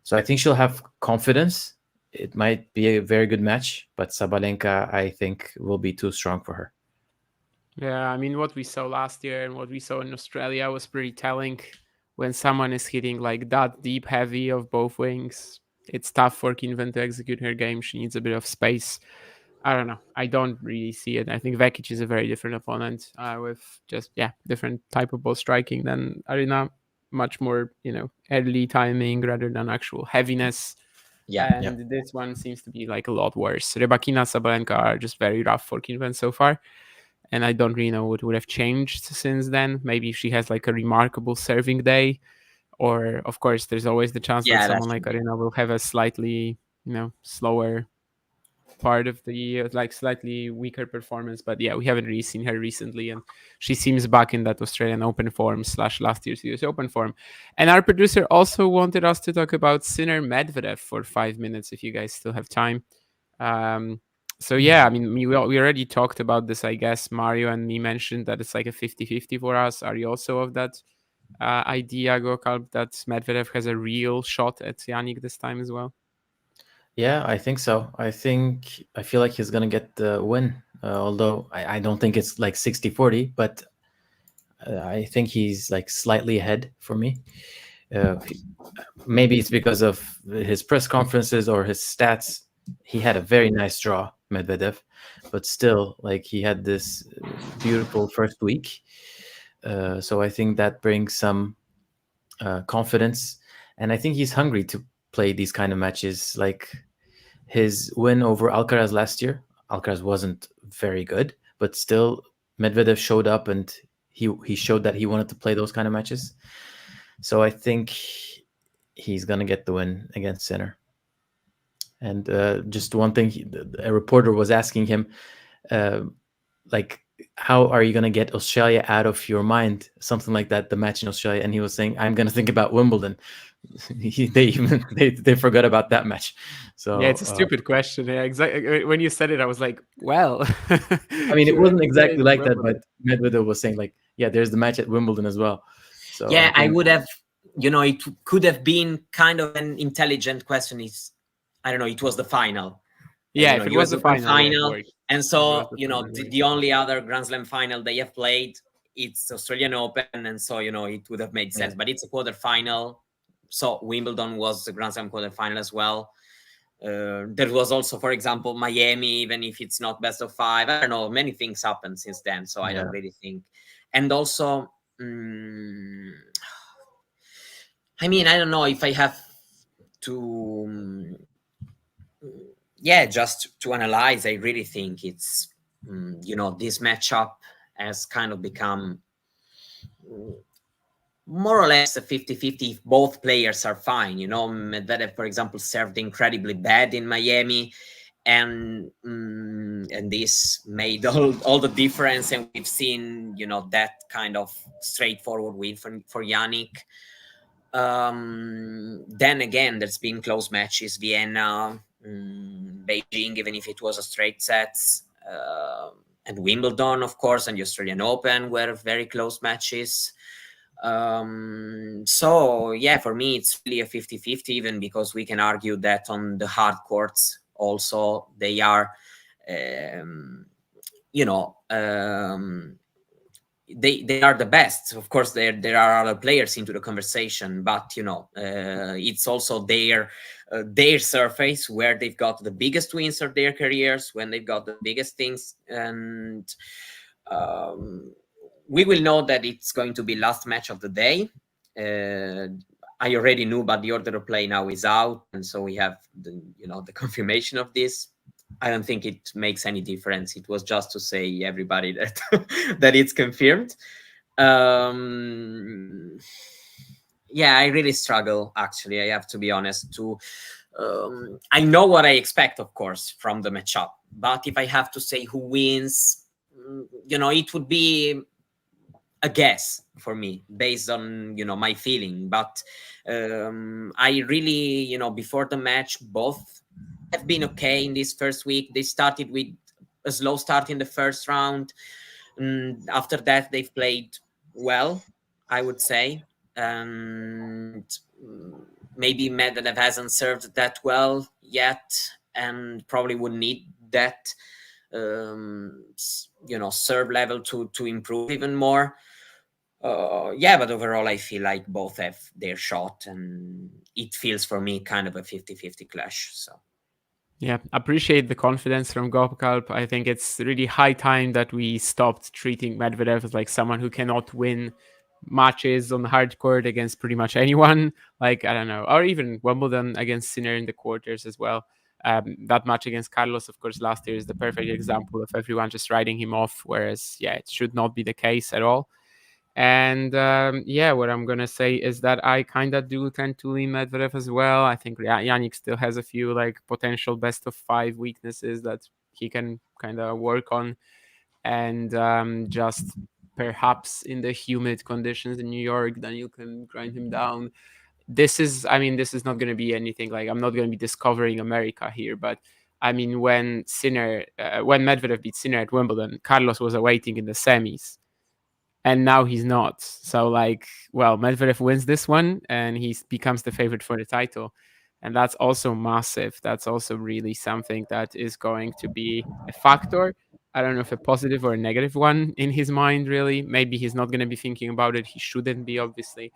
So I think she'll have confidence. It might be a very good match, but Sabalenka, I think, will be too strong for her. Yeah, I mean, what we saw last year and what we saw in Australia was pretty telling. When someone is hitting like that deep heavy of both wings, it's tough for Qinwen to execute her game. She needs a bit of space. I don't know. I don't really see it. I think Vekic is a very different opponent with just different type of ball striking than Arena. Much more early timing rather than actual heaviness. And this one seems to be like a lot worse. Rybakina, Sabalenka are just very rough for Kinven so far. And I don't really know what would have changed since then. Maybe if she has like a remarkable serving day, or of course there's always the chance that someone like Arena will have a slightly slower part of the year, like slightly weaker performance. But yeah, we haven't really seen her recently, and she seems back in that Australian Open form / last year's US Open form. And our producer also wanted us to talk about Sinner Medvedev for 5 minutes, if you guys still have time. So yeah, I mean, we already talked about this, I guess. Mario and me mentioned that it's like a 50-50 for us. Are you also of that idea, Gokal, that Medvedev has a real shot at Yannick this time as well? Yeah, I think so. I feel like he's gonna get the win, although I don't think it's like 60-40, but I think he's like slightly ahead for me. Maybe it's because of his press conferences or his stats. He had a very nice draw, Medvedev, but still, like, he had this beautiful first week. So I think that brings some confidence, and I think he's hungry to play these kind of matches. Like his win over Alcaraz last year, Alcaraz wasn't very good, but still Medvedev showed up and he showed that he wanted to play those kind of matches. So I think he's gonna get the win against Sinner. And just one thing, a reporter was asking him, like, how are you going to get Australia out of your mind? Something like that, the match in Australia. And he was saying, I'm going to think about Wimbledon. they forgot about that match. So yeah, it's a stupid question. Yeah, exactly. When you said it, I was like, well. I mean, it wasn't exactly like that, but Medvedev was saying, like, yeah, there's the match at Wimbledon as well. So yeah, I would have, it could have been kind of an intelligent question. I don't know, it was the final. Yeah, if it was the final. And so, the only other Grand Slam final they have played, it's Australian Open. And so, it would have made sense. But it's a quarterfinal. So Wimbledon was the Grand Slam quarterfinal as well. There was also, for example, Miami, even if it's not best of 5. I don't know, many things happened since then. So I don't really think. And also, I mean, I don't know if I have to... just to analyze, I really think it's, this matchup has kind of become more or less a 50-50 if both players are fine. Medvedev, for example, served incredibly bad in Miami, and this made all the difference. And we've seen, that kind of straightforward win for Yannick. Then again, there's been close matches, Vienna, Beijing, even if it was a straight sets, and Wimbledon, of course, and the Australian Open were very close matches. So yeah, for me, it's really a 50-50, even because we can argue that on the hard courts also they are, they are the best. Of course, there are other players into the conversation, but it's also their surface where they've got the biggest wins of their careers, when they've got the biggest things. And we will know that it's going to be last match of the day. I already knew, but the order of play now is out, and so we have the confirmation of this. I don't think it makes any difference. It was just to say everybody that that it's confirmed. Yeah, I really struggle, actually. I have to be honest. I know what I expect, of course, from the matchup. But if I have to say who wins, it would be a guess for me based on, my feeling. But I really, before the match, both have been okay in this first week. They started with a slow start in the first round. After that, they've played well, I would say. And maybe Medvedev hasn't served that well yet, and probably would need that, serve level to improve even more. But overall, I feel like both have their shot, and it feels for me kind of a 50-50 clash. So. Yeah, appreciate the confidence from Gopkalp. I think it's really high time that we stopped treating Medvedev as like someone who cannot win matches on hard court against pretty much anyone. Like, I don't know, or even Wimbledon against Sinner in the quarters as well. That match against Carlos, of course, last year is the perfect example of everyone just writing him off. Whereas, yeah, it should not be the case at all. And yeah, what I'm gonna say is that I kind of do tend to lean Medvedev as well. I think Yannick still has a few like potential best of 5 weaknesses that he can kind of work on, and just perhaps in the humid conditions in New York, then you can grind him down. I mean, this is not going to be anything like I'm not going to be discovering America here, but I mean, when Medvedev beat Sinner at Wimbledon, Carlos was awaiting in the semis and now he's not. So like, well, Medvedev wins this one and he becomes the favorite for the title. And that's also massive. That's also really something that is going to be a factor. I don't know if a positive or a negative one in his mind, really. Maybe he's not going to be thinking about it. He shouldn't be, obviously.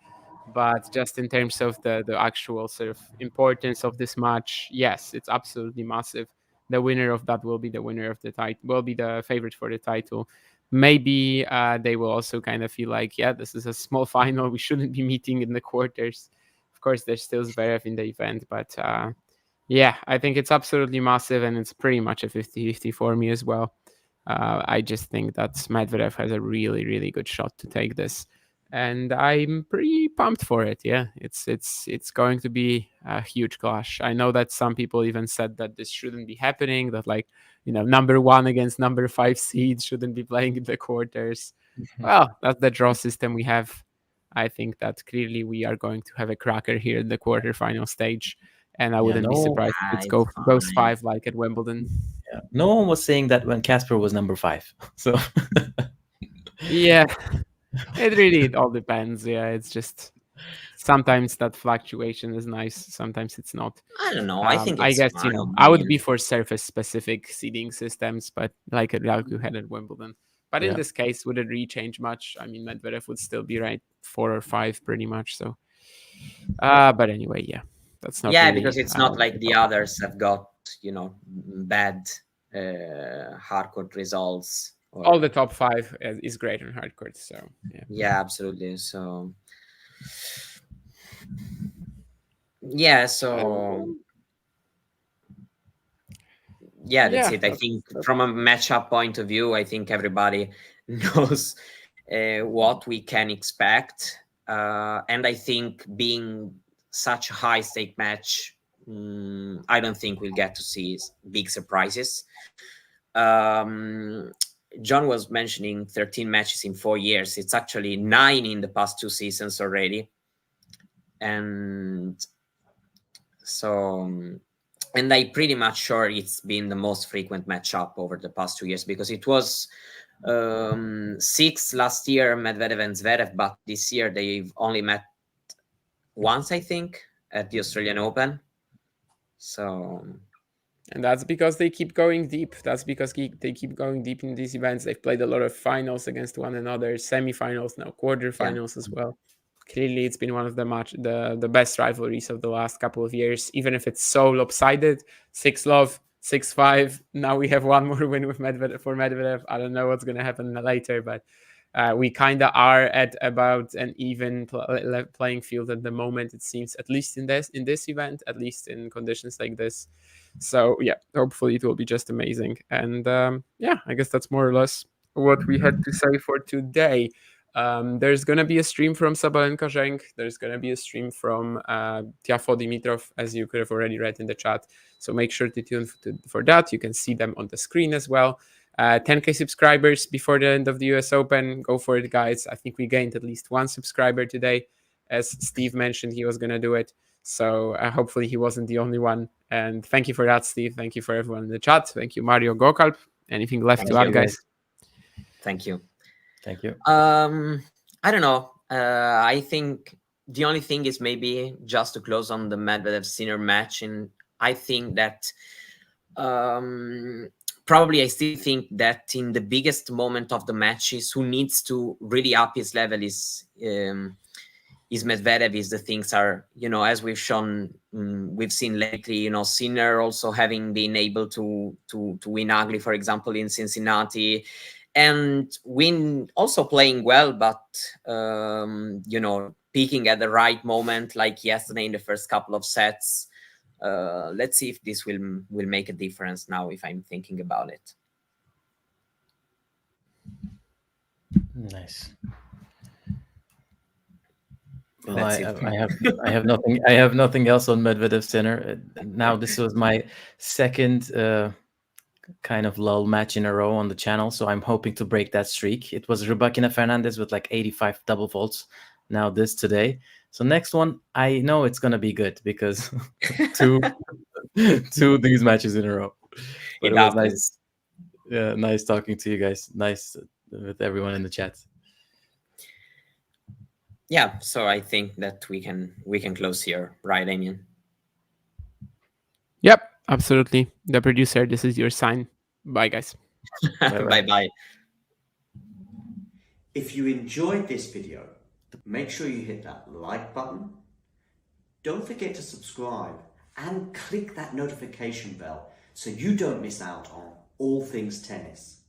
But just in terms of the actual sort of importance of this match, yes, it's absolutely massive. The winner of that will be the winner of the title, will be the favorite for the title. Maybe they will also kind of feel like, yeah, this is a small final. We shouldn't be meeting in the quarters. Of course, there's still Zverev in the event, but yeah, I think it's absolutely massive, and it's pretty much a 50-50 for me as well. I just think that Medvedev has a really, really good shot to take this, and I'm pretty pumped for it. Yeah, it's going to be a huge clash. I know that some people even said that this shouldn't be happening, that like, you know, number 1 against number 5 seeds shouldn't be playing in the quarters. Well, that's the draw system we have. I think that clearly we are going to have a cracker here in the quarterfinal stage, and I wouldn't be surprised if it goes 5 like at Wimbledon. Yeah. No one was saying that when Casper was number 5. So yeah, it all depends. Yeah, it's just sometimes that fluctuation is nice, sometimes it's not. I don't know. I think it's I guess fine. I would be for surface specific seeding systems, but like you had at Wimbledon. But in this case, would it really change much? I mean, Medvedev would still be right 4 or 5 pretty much. So but anyway, yeah, that's not really, because it's not like the others have got, you know, bad hardcourt results. All the top 5 is great on hardcourt. So yeah, absolutely. So yeah, so yeah, that's it. I think from a matchup point of view, I think everybody knows what we can expect, and I think being such a high stake match, I don't think we'll get to see big surprises. John was mentioning 13 matches in 4 years. It's actually 9 in the past 2 seasons already. And so, and I'm pretty much sure it's been the most frequent matchup over the past 2 years, because it was 6 last year, Medvedev and Zverev, but this year they've only met once, I think, at the Australian Open. So, and that's because they keep going deep. That's because they keep going deep in these events. They've played a lot of finals against one another, semifinals, now quarterfinals as well. Clearly, it's been one of the best rivalries of the last couple of years, even if it's so lopsided. 6-love, 6-5. Now we have one more win with Medvedev. I don't know what's going to happen later, but we kind of are at about an even playing field at the moment, it seems, at least in this event, at least in conditions like this. So yeah, hopefully it will be just amazing. And yeah, I guess that's more or less what we had to say for today. There's going to be a stream from Sabalenka Zheng. There's going to be a stream from Tiafoe Dimitrov, as you could have already read in the chat. So make sure to tune for that. You can see them on the screen as well. 10K subscribers before the end of the US Open. Go for it, guys. I think we gained at least 1 subscriber today. As Steve mentioned, he was going to do it. So hopefully he wasn't the only one. And thank you for that, Steve. Thank you for everyone in the chat. Thank you, Mario Gokalp. Anything left to add, guys? Thank you. Thank you. I don't know. I think the only thing is maybe just to close on the Medvedev-Sinner match. And I think that probably I still think that in the biggest moment of the matches, who needs to really up his level is Medvedev, is the things are, as we've shown, we've seen lately, Sinner also having been able to win ugly, for example, in Cincinnati, and Win also playing well, but peaking at the right moment, like yesterday in the first couple of sets. Let's see if this will make a difference now, if I'm thinking about it. Nice. Well, Well, that's it. I have nothing else on Medvedev Sinner. Now this was my second kind of lull match in a row on the channel, so I'm hoping to break that streak. It was Rybakina Fernandez with like 85 double faults. Now this today. So next one, I know it's gonna be good because two of these matches in a row. But it was nice. Yeah, nice talking to you guys. Nice with everyone in the chat. Yeah, so I think that we can close here, right, Damien? Yep, absolutely. The producer, this is your sign. Bye, guys. Bye-bye. If you enjoyed this video, make sure you hit that like button. Don't forget to subscribe and click that notification bell so you don't miss out on all things tennis.